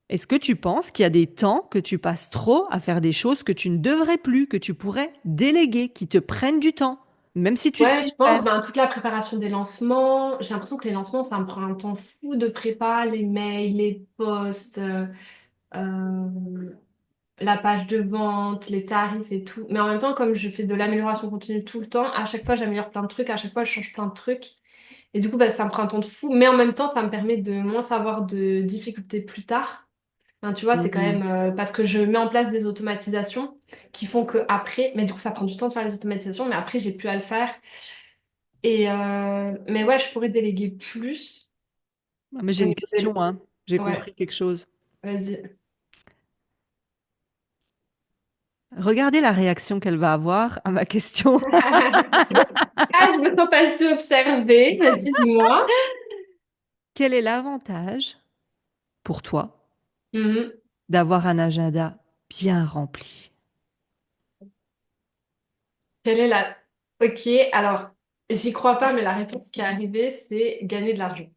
Est-ce que tu penses qu'il y a des temps que tu passes trop à faire des choses que tu ne devrais plus, que tu pourrais déléguer, qui te prennent du temps, même si tu le sais Ouais, je pense, faire? ben, toute la préparation des lancements, j'ai l'impression que les lancements, ça me prend un temps fou de prépa, les mails, les posts, euh, la page de vente, les tarifs et tout. Mais en même temps, comme je fais de l'amélioration continue tout le temps, à chaque fois, j'améliore plein de trucs, à chaque fois, je change plein de trucs. Et du coup, bah, ça me prend un temps de fou. Mais en même temps, ça me permet de moins avoir de difficultés plus tard. Enfin, tu vois, c'est quand Mhm. même parce que je mets en place des automatisations qui font que après, mais du coup, ça prend du temps de faire les automatisations, mais après, j'ai plus à le faire. Mais ouais, je pourrais déléguer plus Ah, mais au j'ai une niveau question, hein. J'ai Ouais, compris quelque chose. vas-y. Regardez la réaction qu'elle va avoir à ma question. Ah, je me sens pas du tout observée. Vas-y, dis-moi. Quel est l'avantage pour toi Mhm. d'avoir un agenda bien rempli? Quelle est la... Ok, alors, j'y crois pas, mais la réponse qui est arrivée, c'est gagner de l'argent.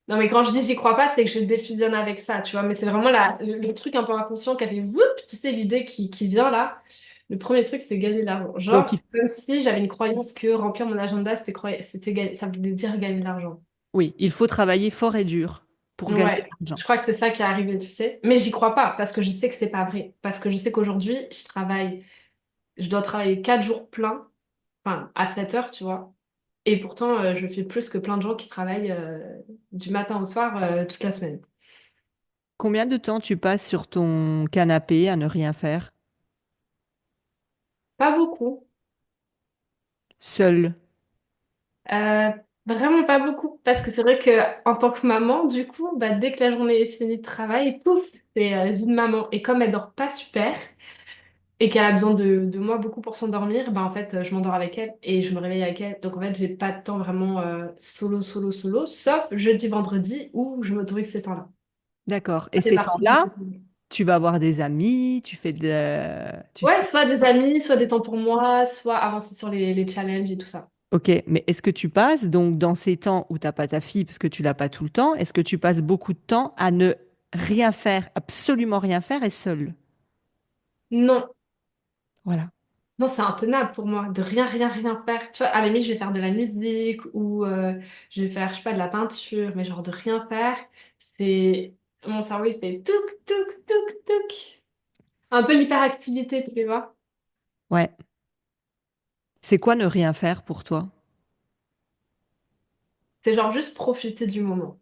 Non, mais quand je dis j'y crois pas, c'est que je défusionne avec ça, tu vois. Mais c'est vraiment le truc un peu inconscient qui a fait whoop, tu sais, l'idée qui vient là. Le premier truc, c'est gagner de l'argent. Donc, Genre, comme si j'avais une croyance que remplir mon agenda, ça voulait dire gagner de l'argent. oui, il faut travailler fort et dur pour gagner de Ouais, l'argent. je crois que c'est ça qui est arrivé, tu sais. Mais j'y crois pas, parce que je sais que c'est pas vrai. Parce que je sais qu'aujourd'hui, je dois travailler 4 jours pleins, enfin, à 7 heures, tu vois. Et pourtant, je fais plus que plein de gens qui travaillent du matin au soir toute la semaine. Combien de temps tu passes sur ton canapé à ne rien faire, Pas beaucoup. seul? Euh, Vraiment pas beaucoup. Parce que c'est vrai que en tant que maman, du coup, bah, dès que la journée est finie de travail, pouf, c'est vie de maman. Et comme elle dort pas super et qu'elle a besoin de moi beaucoup pour s'endormir, bah en fait, je m'endors avec elle et je me réveille avec elle. Donc en fait, j'ai pas de temps vraiment solo, sauf jeudi, vendredi où je m'autorise ces temps-là. D'accord. Et Ça fait ces partie du temps-là, rythme. tu vas voir des amis, tu fais tu Ouais, sais. soit des amis, soit des temps pour moi, soit avancer sur les challenges et tout ça. Ok, mais est-ce que tu passes donc dans ces temps où t'as pas ta fille parce que tu l'as pas tout le temps, est-ce que tu passes beaucoup de temps à ne rien faire, absolument rien faire et seul? Non, Voilà. non, c'est intenable pour moi de rien faire. Tu vois, à la limite, je vais faire de la musique ou je vais faire, je sais pas, de la peinture, mais genre de rien faire, c'est... Mon cerveau, il fait touk. Un peu l'hyperactivité, tu vois. Ouais. C'est quoi ne rien faire pour toi? C'est genre juste profiter du moment.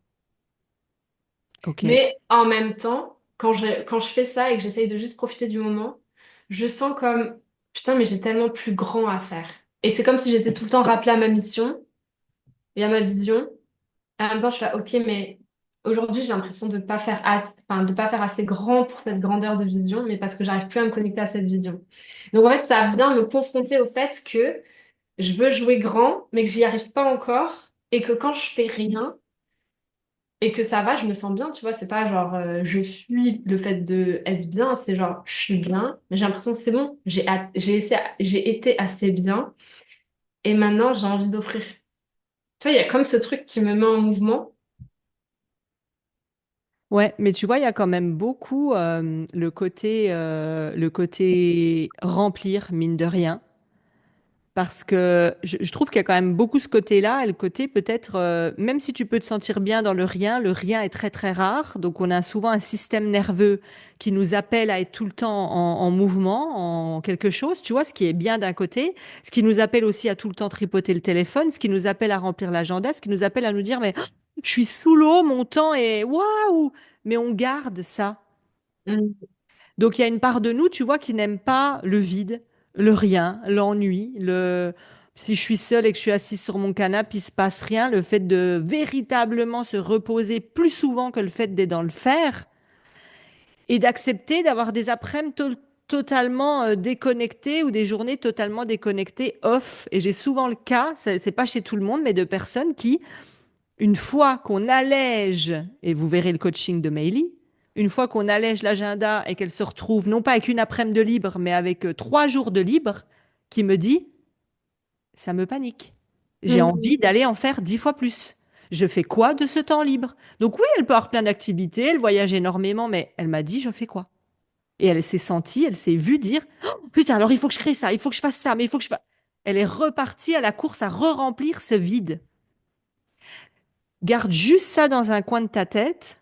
Ok. Mais en même temps, quand je fais ça et que j'essaye de juste profiter du moment, je sens comme, putain, mais j'ai tellement plus grand à faire. Et c'est comme si j'étais tout le temps rappelée à ma mission et à ma vision. Et en même temps, je suis là, ok, mais aujourd'hui, j'ai l'impression de pas faire enfin, de pas faire assez grand pour cette grandeur de vision, mais parce que j'arrive plus à me connecter à cette vision. Donc en fait, ça vient me confronter au fait que je veux jouer grand, mais que j'y arrive pas encore, et que quand je fais rien, et que ça va, je me sens bien, tu vois, c'est pas genre je fuis le fait de être bien, c'est genre je suis bien, mais j'ai l'impression que c'est bon, j'ai été assez bien, et maintenant j'ai envie d'offrir. Tu vois, il y a comme ce truc qui me met en mouvement. Ouais, mais tu vois, il y a quand même beaucoup le côté remplir, mine de rien. Parce que je trouve qu'il y a quand même beaucoup ce côté-là, et le côté peut-être, même si tu peux te sentir bien dans le rien est très très rare. Donc on a souvent un système nerveux qui nous appelle à être tout le temps en mouvement, en quelque chose, tu vois, ce qui est bien d'un côté, ce qui nous appelle aussi à tout le temps tripoter le téléphone, ce qui nous appelle à remplir l'agenda, ce qui nous appelle à nous dire, mais je suis sous l'eau, mon temps est waouh, mais on garde ça. Mm. Donc il y a une part de nous, tu vois, qui n'aime pas le vide, le rien, l'ennui, le si je suis seule et que je suis assise sur mon canapé, il se passe rien, le fait de véritablement se reposer plus souvent que le fait d'être dans le faire et d'accepter d'avoir des après-midi totalement déconnectées ou des journées totalement déconnectées off. Et j'ai souvent le cas, c'est pas chez tout le monde, mais de personnes qui une fois qu'on allège, et vous verrez le coaching de Meili, une fois qu'on allège l'agenda et qu'elle se retrouve non pas avec une après-midi de libre, mais avec 3 jours de libre, qui me dit, ça me panique. J'ai envie Mm. d'aller en faire 10 fois plus. Je fais quoi de ce temps libre? Donc oui, elle peut avoir plein d'activités, elle voyage énormément, mais elle m'a dit, je fais quoi? Et elle s'est sentie, elle s'est vue dire, oh, putain, alors il faut que je crée ça, il faut que je fasse ça, mais il faut que je fasse... Elle est repartie à la course à re-remplir ce vide. Garde juste ça dans un coin de ta tête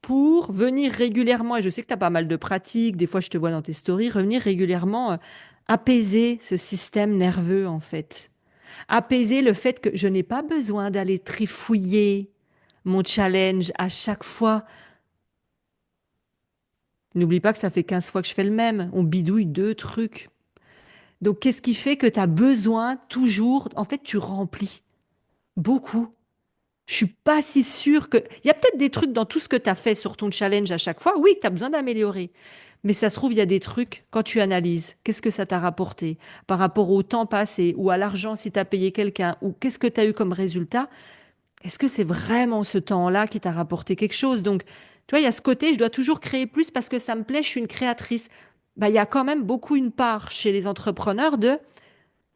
pour venir régulièrement, et je sais que tu as pas mal de pratiques, des fois je te vois dans tes stories, revenir régulièrement apaiser ce système nerveux en fait. Apaiser le fait que je n'ai pas besoin d'aller trifouiller mon challenge à chaque fois. N'oublie pas que ça fait 15 fois que je fais le même. On bidouille deux trucs. Donc qu'est-ce qui fait que tu as besoin toujours, en fait tu remplis beaucoup. Je suis pas si sûre que... Il y a peut-être des trucs dans tout ce que tu as fait sur ton challenge à chaque fois, oui, que tu as besoin d'améliorer. Mais ça se trouve, il y a des trucs, quand tu analyses, qu'est-ce que ça t'a rapporté par rapport au temps passé ou à l'argent si tu as payé quelqu'un ou qu'est-ce que tu as eu comme résultat? Est-ce que c'est vraiment ce temps-là qui t'a rapporté quelque chose? Donc, tu vois, il y a ce côté, je dois toujours créer plus parce que ça me plaît, je suis une créatrice. Bah, il y a quand même beaucoup une part chez les entrepreneurs de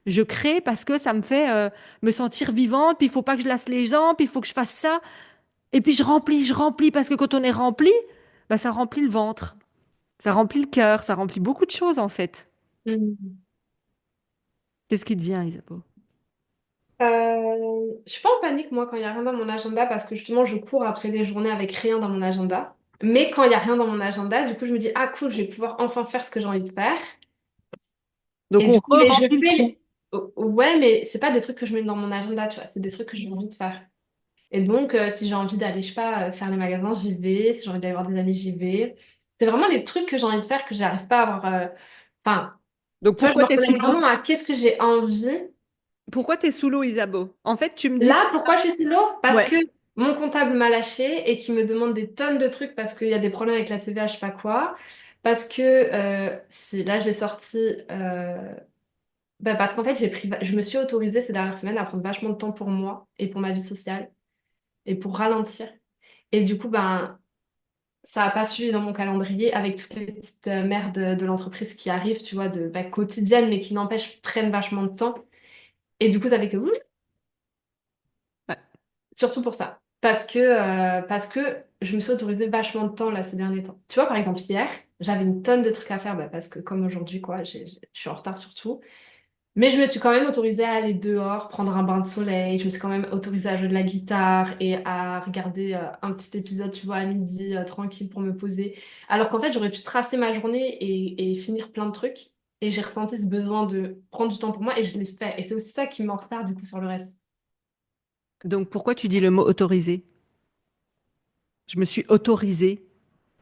je crée parce que ça me fait me sentir vivante, puis il faut pas que je lasse les gens, puis il faut que je fasse ça. Et puis je remplis, parce que quand on est rempli, bah, ça remplit le ventre, ça remplit le cœur, ça remplit beaucoup de choses en fait. Mhm. Qu'est-ce qui te vient, Isabeau? Je suis pas en panique, moi, quand il y a rien dans mon agenda, parce que justement, je cours après des journées avec rien dans mon agenda. Mais quand il y a rien dans mon agenda, du coup, je me dis, ah cool, je vais pouvoir enfin faire ce que j'ai envie de faire. Donc Et on du coup, mais je re-remplit le fais trou. Ouais, mais c'est pas des trucs que je mets dans mon agenda, tu vois, c'est des trucs que j'ai envie de faire. Et donc, si j'ai envie d'aller, je sais pas, faire les magasins, j'y vais. Si j'ai envie d'aller voir des amis, j'y vais. C'est vraiment les trucs que j'ai envie de faire que j'arrive pas à avoir. Enfin, Donc tu vois, je me pourquoi t'es sous reconnecte l'eau? vraiment à qu'est-ce que j'ai envie. Pourquoi t'es sous l'eau, Isabeau? En fait, tu me dis Là, tout pourquoi ça. je suis sous l'eau? Parce Ouais. que mon comptable m'a lâché et qui me demande des tonnes de trucs parce qu'il y a des problèmes avec la TVA, je sais pas quoi. Parce que, si là, j'ai sorti. Bah, parce qu'en fait, je me suis autorisée ces dernières semaines à prendre vachement de temps pour moi et pour ma vie sociale et pour ralentir. Et du coup, ben, ça n'a pas suivi dans mon calendrier avec toutes les petites merdes de l'entreprise qui arrivent, tu vois, de bah, quotidiennes, mais qui n'empêchent, prennent vachement de temps. Et du coup, ça fait que, Ouais. surtout pour ça. Parce que je me suis autorisée vachement de temps là ces derniers temps. Tu vois, par exemple, hier, j'avais une tonne de trucs à faire, bah, parce que comme aujourd'hui, quoi, je suis en retard sur tout. Mais je me suis quand même autorisée à aller dehors, prendre un bain de soleil. Je me suis quand même autorisée à jouer de la guitare et à regarder un petit épisode, tu vois, à midi, tranquille pour me poser. Alors qu'en fait, j'aurais pu tracer ma journée et finir plein de trucs. Et j'ai ressenti ce besoin de prendre du temps pour moi et je l'ai fait. Et c'est aussi ça qui me met en retard, du coup, sur le reste. Donc pourquoi tu dis le mot autorisé? Je me suis autorisée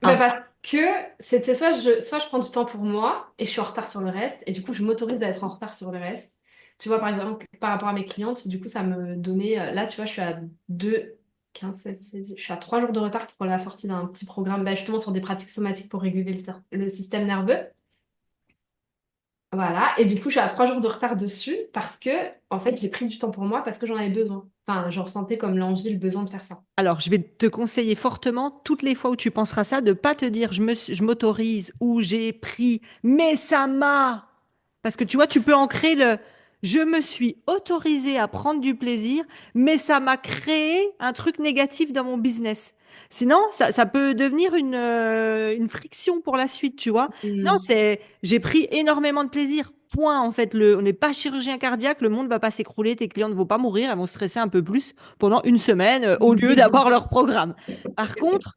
Bah à. parce que c'était soit je prends du temps pour moi et je suis en retard sur le reste. Et du coup, je m'autorise à être en retard sur le reste. Tu vois, par exemple, par rapport à mes clientes, du coup, ça me donnait. Là, tu vois, je suis à 2 15 16 17, je suis à 3 jours de retard pour la sortie d'un petit programme, bah, justement sur des pratiques somatiques pour réguler le système nerveux. Voilà. Et du coup, je suis à 3 jours de retard dessus parce que, en fait, j'ai pris du temps pour moi parce que j'en avais besoin. Enfin, je ressentais comme l'envie, le besoin de faire ça. Alors, je vais te conseiller fortement, toutes les fois où tu penseras ça, de ne pas te dire je m'autorise ou j'ai pris, mais ça m'a. Parce que tu vois, tu peux ancrer le je me suis autorisé à prendre du plaisir, mais ça m'a créé un truc négatif dans mon business. Sinon, ça peut devenir une friction pour la suite, tu vois. Non, Hmm. c'est j'ai pris énormément de plaisir. Point. En fait, on n'est pas chirurgien cardiaque, le monde va pas s'écrouler, tes clients ne vont pas mourir, elles vont stresser un peu plus pendant une semaine au lieu d'avoir leur programme. Par contre,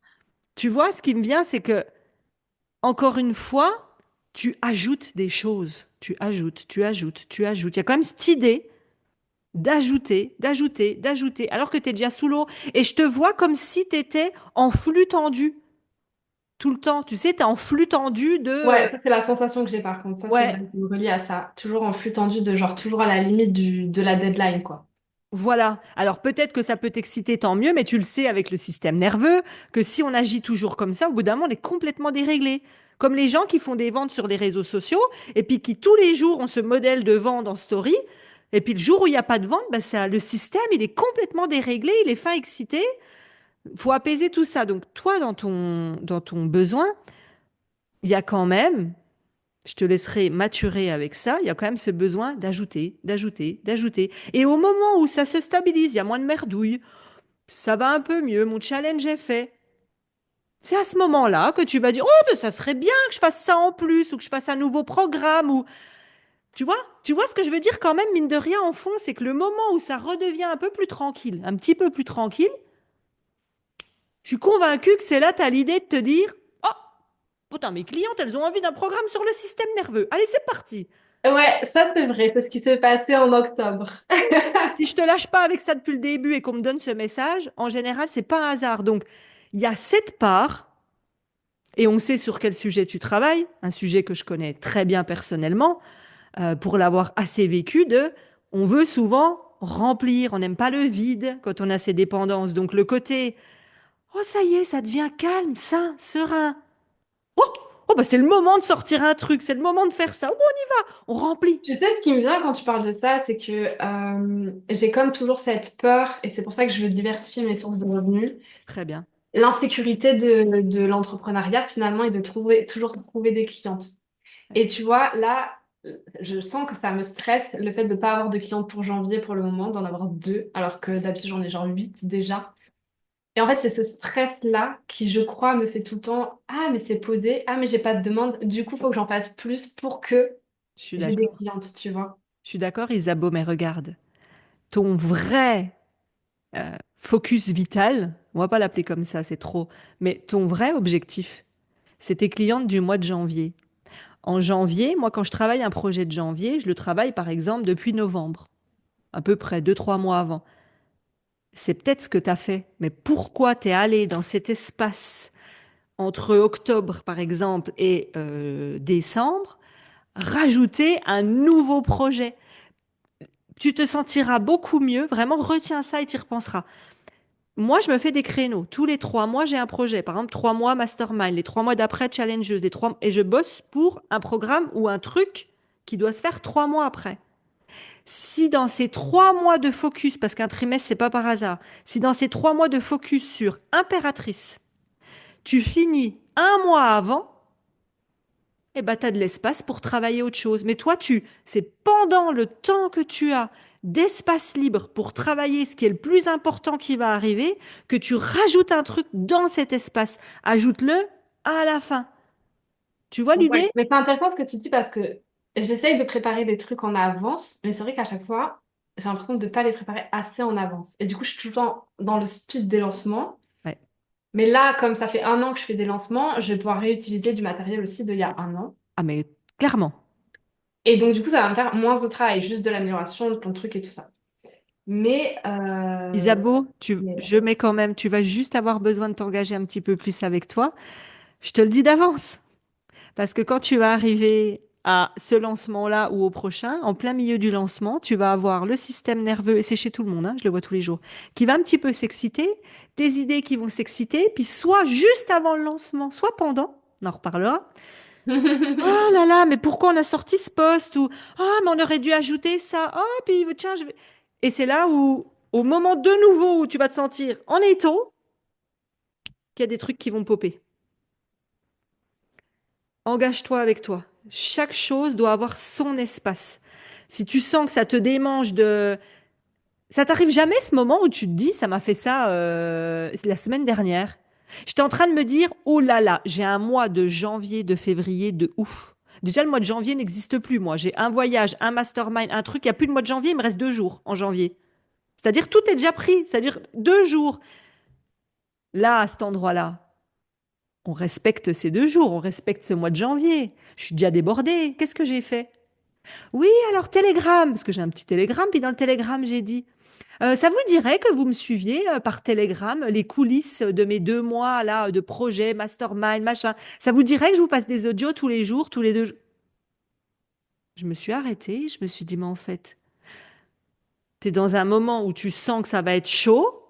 tu vois, ce qui me vient, c'est que encore une fois, tu ajoutes des choses. Tu ajoutes, tu ajoutes, tu ajoutes. Il y a quand même cette idée d'ajouter, d'ajouter, d'ajouter, alors que tu es déjà sous l'eau. Et je te vois comme si tu étais en flux tendu tout le temps. Tu sais, tu es en flux tendu de... Ouais, ça c'est la sensation que j'ai par contre. Ça c'est vrai, ouais, je me relie à ça. Toujours en flux tendu, de genre toujours à la limite de la deadline, quoi. voilà. Alors peut-être que ça peut t'exciter, tant mieux, mais tu le sais avec le système nerveux, que si on agit toujours comme ça, au bout d'un moment, on est complètement déréglé. Comme les gens qui font des ventes sur les réseaux sociaux, et puis qui tous les jours ont ce modèle de vente en story, et puis le jour où il n'y a pas de vente, bah ça, le système, il est complètement déréglé, il est fin excité. Il faut apaiser tout ça. Donc toi, dans ton besoin, il y a quand même Je te laisserai maturer avec ça. Il y a quand même ce besoin d'ajouter, d'ajouter, d'ajouter. Et au moment où ça se stabilise, il y a moins de merdouille, ça va un peu mieux, mon challenge est fait. C'est à ce moment-là que tu vas dire, oh, ben, ça serait bien que je fasse ça en plus, ou que je fasse un nouveau programme, ou tu vois ce que je veux dire quand même, mine de rien, en fond, c'est que le moment où ça redevient un peu plus tranquille, un petit peu plus tranquille, je suis convaincue que c'est là, tu as l'idée de te dire, oh, putain, mes clientes, elles ont envie d'un programme sur le système nerveux. Allez, c'est parti. Ouais, ça c'est vrai, c'est ce qui s'est passé en octobre. Si je te lâche pas avec ça depuis le début et qu'on me donne ce message, en général, c'est pas un hasard. Donc, il y a cette part, et on sait sur quel sujet tu travailles, un sujet que je connais très bien personnellement, pour l'avoir assez vécu, on veut souvent remplir, on n'aime pas le vide quand on a ces dépendances. Donc, le côté, oh, ça y est, ça devient calme, sain, serein. Oh, oh bah, c'est le moment de sortir un truc, c'est le moment de faire ça. Oh, bon, on y va, on remplit. Tu sais, ce qui me vient quand tu parles de ça, c'est que j'ai comme toujours cette peur, et c'est pour ça que je veux diversifier mes sources de revenus, Très bien. l'insécurité de l'entrepreneuriat finalement et de toujours trouver des clientes. Et tu vois, là, je sens que ça me stresse le fait de ne pas avoir de clientes pour janvier pour le moment, d'en avoir deux, alors que d'habitude j'en ai genre 8 déjà. Et en fait, c'est ce stress-là qui, je crois, me fait tout le temps, ah, mais c'est posé, ah, mais j'ai pas de demande, du coup, faut que j'en fasse plus pour que Je suis j'ai des d'accord. clientes, tu vois. Je suis d'accord, Isabeau, mais regarde, ton vrai focus vital, on va pas l'appeler comme ça, c'est trop, mais ton vrai objectif, c'est tes clientes du mois de janvier. En janvier, moi, quand je travaille un projet de janvier, je le travaille par exemple depuis novembre, à peu près 2, 3 mois avant. C'est peut-être ce que tu as fait, mais pourquoi tu es allé dans cet espace entre octobre, par exemple, et décembre, rajouter un nouveau projet? Tu te sentiras beaucoup mieux, vraiment, retiens ça et tu y repenseras. Moi, je me fais des créneaux. Tous les 3 mois, j'ai un projet. Par exemple, 3 mois mastermind, les 3 mois d'après challengeuse, et je bosse pour un programme ou un truc qui doit se faire 3 mois après. Si dans ces 3 mois de focus, parce qu'un trimestre, c'est pas par hasard, si dans ces 3 mois de focus sur impératrice, tu finis un mois avant, eh ben, tu as de l'espace pour travailler autre chose. Mais toi, c'est pendant le temps que tu as d'espace libre pour travailler ce qui est le plus important qui va arriver, que tu rajoutes un truc dans cet espace. Ajoute-le à la fin. Tu vois Ouais. l'idée? Mais c'est intéressant ce que tu dis parce que j'essaye de préparer des trucs en avance, mais c'est vrai qu'à chaque fois, j'ai l'impression de ne pas les préparer assez en avance. Et du coup, je suis tout le temps dans le speed des lancements. Ouais. Mais là, comme ça fait un an que je fais des lancements, je vais pouvoir réutiliser du matériel aussi d'il y a un an. Ah, mais clairement. Et donc, du coup, ça va me faire moins de travail, juste de l'amélioration de ton truc et tout ça. Mais, Isabeau, mais je mets quand même, tu vas juste avoir besoin de t'engager un petit peu plus avec toi. Je te le dis d'avance. Parce que quand tu vas arriver à ce lancement-là ou au prochain, en plein milieu du lancement, tu vas avoir le système nerveux, et c'est chez tout le monde, hein, je le vois tous les jours, qui va un petit peu s'exciter, tes idées qui vont s'exciter, puis soit juste avant le lancement, soit pendant, on en reparlera. Oh là là, mais pourquoi on a sorti ce post? Ou ah, mais on aurait dû ajouter ça. Oh, puis tiens, je vais. Et c'est là où, au moment de nouveau où tu vas te sentir en étau, qu'il y a des trucs qui vont popper. Engage-toi avec toi. Chaque chose doit avoir son espace. Si tu sens que ça te démange de... Ça t'arrive jamais ce moment où tu te dis, ça m'a fait ça la semaine dernière. J'étais en train de me dire, oh là là, j'ai un mois de janvier, de février de ouf. Déjà, le mois de janvier n'existe plus, moi. J'ai un voyage, un mastermind, un truc. Il n'y a plus de mois de janvier, il me reste 2 jours en janvier. C'est-à-dire, tout est déjà pris. C'est-à-dire, 2 jours. Là, à cet endroit-là, on respecte ces 2 jours, on respecte ce mois de janvier. Je suis déjà débordée. Qu'est-ce que j'ai fait? Oui, alors Telegram, parce que j'ai un petit Telegram, puis dans le Telegram, j'ai dit, ça vous dirait que vous me suiviez par Telegram, les coulisses de mes 2 mois là de projet, mastermind, machin. Ça vous dirait que je vous fasse des audios tous les jours, tous les 2 jours? Je me suis arrêtée, je me suis dit, mais en fait, tu es dans un moment où tu sens que ça va être chaud,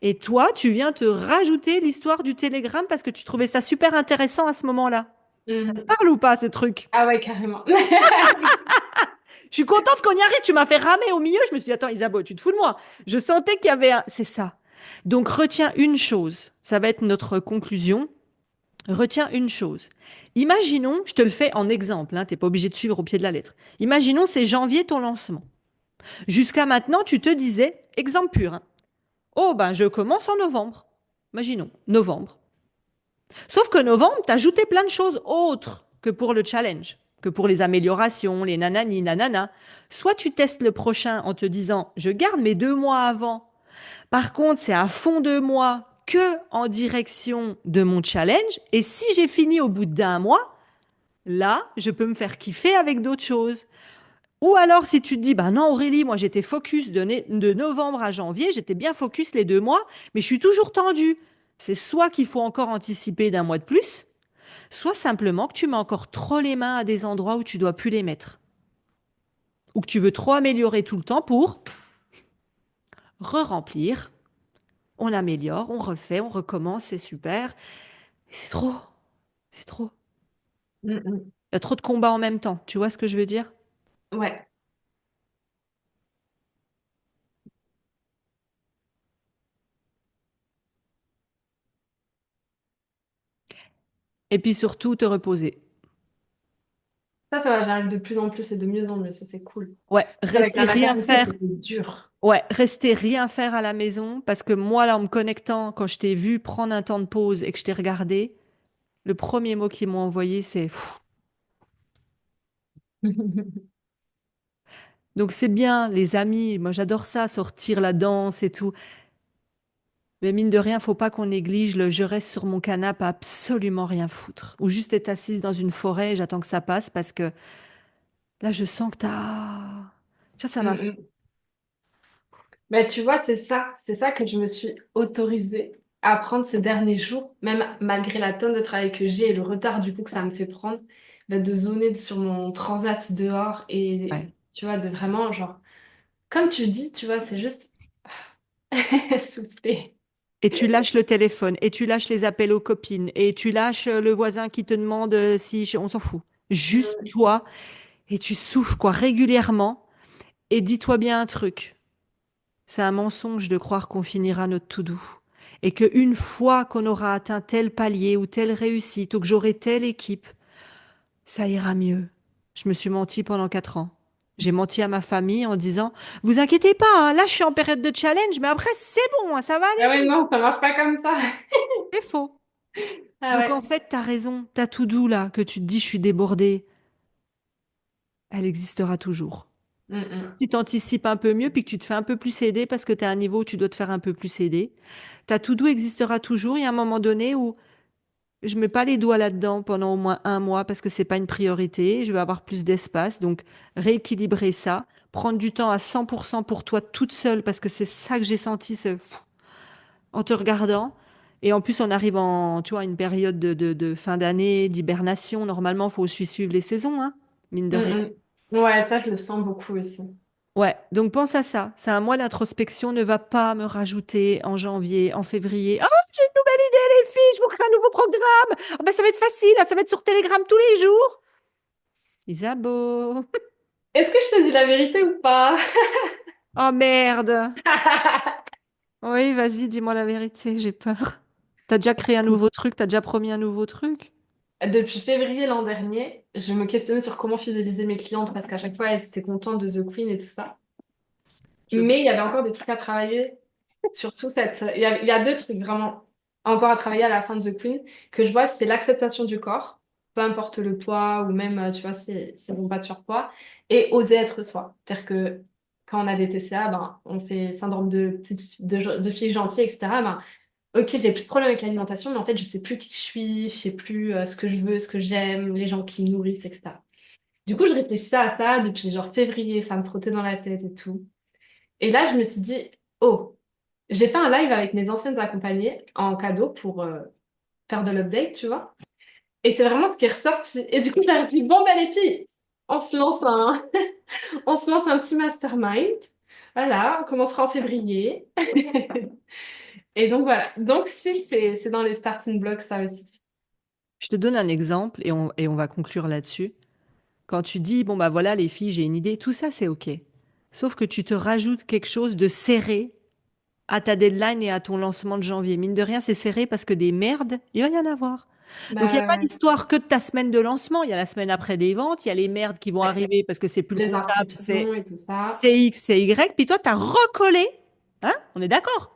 et toi, tu viens te rajouter l'histoire du Telegram parce que tu trouvais ça super intéressant à ce moment-là. Ça te Mhm. parle ou pas, ce truc? Ah ouais, carrément. Je suis contente qu'on y arrive. Tu m'as fait ramer au milieu. Je me suis dit, attends, Isabeau, tu te fous de moi. Je sentais qu'il y avait un... C'est ça. Donc, retiens une chose. Ça va être notre conclusion. Retiens une chose. Imaginons, je te le fais en exemple, hein, tu n'es pas obligé de suivre au pied de la lettre. Imaginons, c'est janvier ton lancement. Jusqu'à maintenant, tu te disais, exemple pur, hein, oh ben je commence en novembre. Imaginons, novembre. Sauf que novembre, tu as ajouté plein de choses autres que pour le challenge, que pour les améliorations, les nanani, nanana. Soit tu testes le prochain en te disant, je garde mes 2 mois avant. Par contre, c'est à fond 2 mois que en direction de mon challenge. Et si j'ai fini au bout d'1 mois, là, je peux me faire kiffer avec d'autres choses. Ou alors, si tu te dis, bah non, Aurélie, moi j'étais focus de novembre à janvier, j'étais bien focus les 2 mois, mais je suis toujours tendue. C'est soit qu'il faut encore anticiper d'1 mois de plus, soit simplement que tu mets encore trop les mains à des endroits où tu dois plus les mettre. Ou que tu veux trop améliorer tout le temps pour re-remplir. On améliore, on refait, on recommence, c'est super. Et c'est trop, c'est trop. Mm, Il y a trop de combats en même temps. Tu vois ce que je veux dire? ouais. Et puis surtout, te reposer. Ça va, j'arrive de plus en plus et de mieux en mieux, ça c'est cool. Ouais, Avec la rester rien maternité, faire. c'était dur. Ouais, rester rien faire à la maison. Parce que moi, là, en me connectant, quand je t'ai vu prendre un temps de pause et que je t'ai regardé, le premier mot qu'ils m'ont envoyé, c'est pfff. Donc c'est bien, les amis. Moi, j'adore ça, sortir la danse et tout. Mais mine de rien, faut pas qu'on néglige le je reste sur mon canapé à absolument rien foutre. Ou juste être assise dans une forêt et j'attends que ça passe parce que là, je sens que t'as. Tu vois, ça m'a. Mm, mm. Mais tu vois, c'est ça que je me suis autorisée à prendre ces derniers jours, même malgré la tonne de travail que j'ai et le retard du coup que ça me fait prendre, bah, de zoner sur mon transat dehors et Ouais. tu vois, de vraiment, genre, comme tu dis, tu vois, c'est juste souffler. Et tu lâches le téléphone, et tu lâches les appels aux copines, et tu lâches le voisin qui te demande si on s'en fout. Juste Mm, toi, et tu souffles quoi régulièrement. Et dis-toi bien un truc. C'est un mensonge de croire qu'on finira notre tout doux. Et qu'une fois qu'on aura atteint tel palier ou telle réussite, ou que j'aurai telle équipe, ça ira mieux. Je me suis menti pendant 4 ans. J'ai menti à ma famille en disant, vous inquiétez pas, hein, là je suis en période de challenge, mais après c'est bon, hein, ça va ah aller ouais, mieux. non, ça marche pas comme ça. C'est faux. Ah Donc en ouais. fait, t'as raison, ta to do là, que tu te dis je suis débordée, elle existera toujours. Mm, mm. Si tu anticipes un peu mieux, puis que tu te fais un peu plus aider parce que tu es à un niveau où tu dois te faire un peu plus aider, ta to do existera toujours. Il y a un moment donné où je mets pas les doigts là-dedans pendant au moins 1 mois parce que c'est pas une priorité. Je vais avoir plus d'espace. Donc, rééquilibrer ça, prendre du temps à 100% pour toi toute seule parce que c'est ça que j'ai senti en te regardant. Et en plus, on arrive en, tu vois, une période de fin d'année, d'hibernation. Normalement, il faut aussi suivre les saisons, hein, mine de Mm, rien. mm. Ouais, ça, je le sens beaucoup aussi. Ouais, donc pense à ça. C'est un mois d'introspection. Ne va pas me rajouter en janvier, en février. Oh, j'ai une nouvelle idée, les filles. Je vous crée un nouveau programme. Ah ben, ça va être facile. Là, ça va être sur Telegram tous les jours. Isabeau. Est-ce que je te dis la vérité ou pas? Oh merde. Oui, vas-y, dis-moi la vérité. J'ai peur. T'as déjà créé un nouveau truc. T'as déjà promis un nouveau truc. Depuis février l'an dernier, je me questionnais sur comment fidéliser mes clientes parce qu'à chaque fois, elles étaient contentes de The Queen et tout ça. Je... Mais il y avait encore des trucs à travailler. Surtout il y a deux trucs vraiment encore à travailler à la fin de The Queen que je vois, c'est l'acceptation du corps, peu importe le poids ou même, tu vois, si on pas de surpoids, et oser être soi. C'est-à-dire que quand on a des TCA, ben, on fait syndrome de fille gentille, etc. Ben, ok, j'ai plus de problème avec l'alimentation, mais en fait, je sais plus qui je suis, je sais plus ce que je veux, ce que j'aime, les gens qui me nourrissent, etc. Du coup, je réfléchissais à ça depuis genre février, ça me trottait dans la tête et tout. Et là, je me suis dit, oh, j'ai fait un live avec mes anciennes accompagnées en cadeau pour faire de l'update, tu vois. Et c'est vraiment ce qui est ressorti. Et du coup, je leur ai dit, bon, ben les filles, on se lance un, on se lance un petit mastermind. Voilà, on commencera en février. Et donc voilà. Donc si c'est dans les starting blocks, ça aussi. Je te donne un exemple et on va conclure là-dessus. Quand tu dis, bon, bah voilà, les filles, j'ai une idée, tout ça, c'est OK. Sauf que tu te rajoutes quelque chose de serré à ta deadline et à ton lancement de janvier. Mine de rien, c'est serré parce que des merdes, il va y en avoir. Donc, il n'y a Bah pas ouais. l'histoire que de ta semaine de lancement. Il y a la semaine après des ventes, il y a les merdes qui vont Ouais. arriver parce que c'est plus le Les comptable, imprévisions et tout ça. c'est X, c'est Y. Puis toi, tu as recollé, hein? On est d'accord?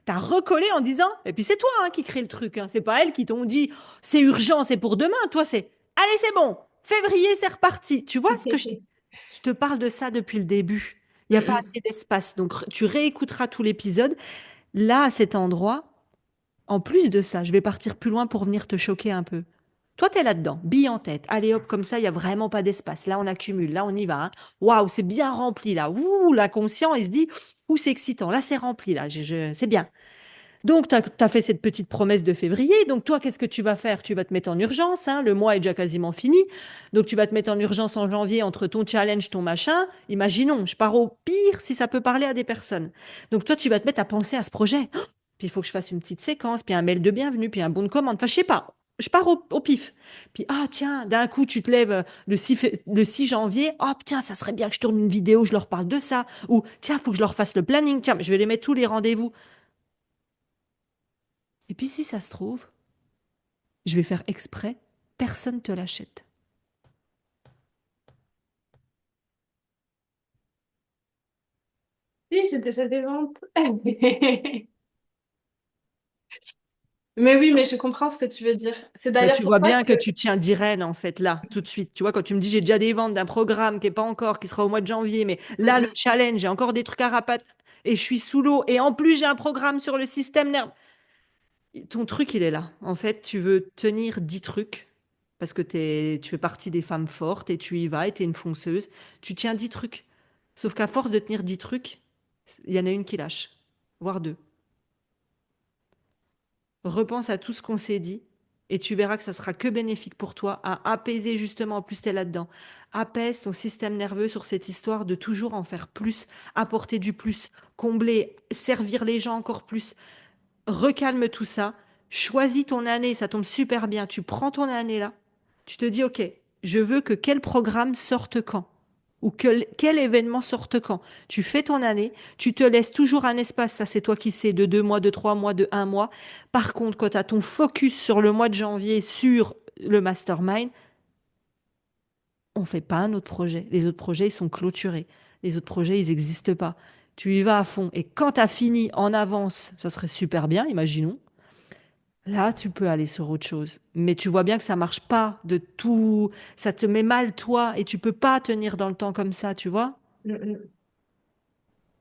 Tu as recollé en disant, et puis c'est toi hein, qui crée le truc, hein. C'est pas elle qui t'ont dit, c'est urgent, c'est pour demain. Toi, c'est, allez, c'est bon. Février, c'est reparti. Tu vois ce que je te parle de ça depuis le début. Il n'y a pas Mm, assez d'espace. Donc, tu réécouteras tout l'épisode. Là, à cet endroit, en plus de ça, je vais partir plus loin pour venir te choquer un peu. Toi, tu es là-dedans, bille en tête. Allez hop, comme ça, il n'y a vraiment pas d'espace. Là, on accumule, là, on y va, hein. Waouh, c'est bien rempli, là. Ouh, l'inconscient, il se dit, ouh, c'est excitant. Là, c'est rempli, là. C'est bien. Donc, tu as fait cette petite promesse de février. Donc, toi, qu'est-ce que tu vas faire? Tu vas te mettre en urgence, hein. Le mois est déjà quasiment fini. Donc, tu vas te mettre en urgence en janvier entre ton challenge, ton machin. Imaginons, je pars au pire si ça peut parler à des personnes. Donc, toi, tu vas te mettre à penser à ce projet. Oh, puis, il faut que je fasse une petite séquence, puis un mail de bienvenue, puis un bon de commande. Enfin, je sais pas. Je pars au pif. Puis, ah, tiens, d'un coup, tu te lèves le 6 janvier. Ah, tiens, ça serait bien que je tourne une vidéo, je leur parle de ça. Ou, tiens, il faut que je leur fasse le planning. Tiens, je vais les mettre tous les rendez-vous. Et puis si ça se trouve, je vais faire exprès, personne te l'achète. Oui, j'ai déjà des ventes. Mais oui, mais je comprends ce que tu veux dire. C'est Mais d'ailleurs tu pour vois ça bien que que... tu tiens d'Irène, en fait, là, tout de suite. Tu vois, quand tu me dis j'ai déjà des ventes d'un programme qui n'est pas encore, qui sera au mois de janvier, mais Mm, là, le mm. challenge, j'ai encore des trucs à rapatrier et je suis sous l'eau. Et en plus, j'ai un programme sur le système nerveux. Ton truc, il est là. En fait, tu veux tenir 10 trucs parce que tu fais partie des femmes fortes et tu y vas et tu es une fonceuse. Tu tiens 10 trucs. Sauf qu'à force de tenir 10 trucs, il y en a une qui lâche, voire deux. Repense à tout ce qu'on s'est dit et tu verras que ça sera que bénéfique pour toi à apaiser justement, en plus tu es là-dedans, apaise ton système nerveux sur cette histoire de toujours en faire plus, apporter du plus, combler, servir les gens encore plus. Recalme tout ça, choisis ton année, ça tombe super bien, tu prends ton année là, tu te dis ok, je veux que quel programme sorte quand ou quel événement sorte quand. Tu fais ton année, tu te laisses toujours un espace, ça c'est toi qui sais, de 2 mois, de 3 mois, de 1 mois. Par contre, quand tu as ton focus sur le mois de janvier, sur le mastermind, on ne fait pas un autre projet. Les autres projets, ils sont clôturés. Les autres projets, ils n'existent pas. Tu y vas à fond. Et quand tu as fini en avance, ça serait super bien, imaginons. Là, tu peux aller sur autre chose. Mais tu vois bien que ça marche pas de tout. Ça te met mal, toi, et tu peux pas tenir dans le temps comme ça, tu vois? Mm, mm.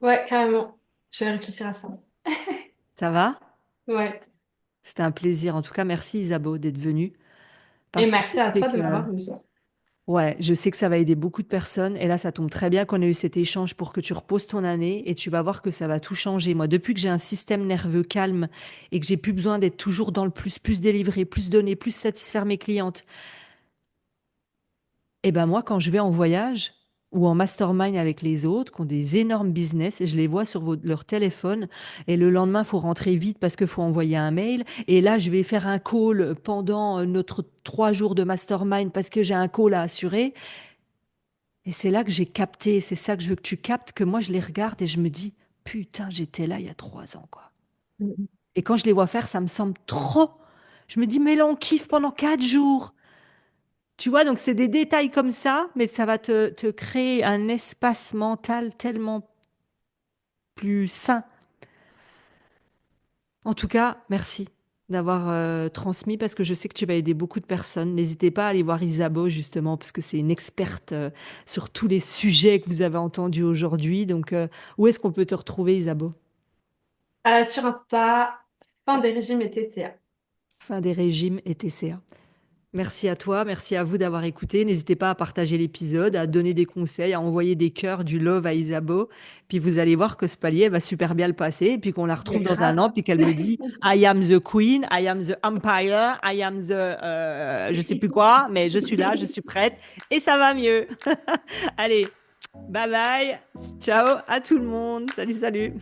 Ouais, carrément. Je vais réfléchir à ça. Ça va? Ouais. C'était un plaisir. En tout cas, merci Isabeau d'être venue. Et Parce que merci à toi de m'avoir vu ça. ouais, je sais que ça va aider beaucoup de personnes. Et là, ça tombe très bien qu'on ait eu cet échange pour que tu reposes ton année et tu vas voir que ça va tout changer. Moi, depuis que j'ai un système nerveux calme et que j'ai plus besoin d'être toujours dans le plus, plus délivrer, plus donner, plus satisfaire mes clientes, et ben moi, quand je vais en voyage ou en mastermind avec les autres qui ont des énormes business, je les vois sur leur téléphone et le lendemain, il faut rentrer vite parce qu'il faut envoyer un mail. Et là, je vais faire un call pendant notre 3 jours de mastermind parce que j'ai un call à assurer. Et c'est là que j'ai capté, c'est ça que je veux que tu captes, que moi, je les regarde et je me dis, putain, j'étais là il y a 3 ans, quoi. Mm, Et quand je les vois faire, ça me semble trop. Je me dis, mais là, on kiffe pendant 4 jours. Tu vois, donc c'est des détails comme ça, mais ça va te créer un espace mental tellement plus sain. En tout cas, merci d'avoir transmis parce que je sais que tu vas aider beaucoup de personnes. N'hésitez pas à aller voir Isabeau justement parce que c'est une experte sur tous les sujets que vous avez entendus aujourd'hui. Donc, où est-ce qu'on peut te retrouver, Isabeau? sur Insta, fin des régimes et TCA. Fin des régimes et TCA. Merci à toi, merci à vous d'avoir écouté. N'hésitez pas à partager l'épisode, à donner des conseils, à envoyer des cœurs, du love à Isabeau. Puis vous allez voir que ce palier elle va super bien le passer. Et puis qu'on la Mais retrouve dans un grave. an, puis qu'elle me dit I am the queen, I am the empire, I am the je sais plus quoi, mais je suis là, je suis prête et ça va mieux. Allez, bye bye, ciao à tout le monde. Salut, salut.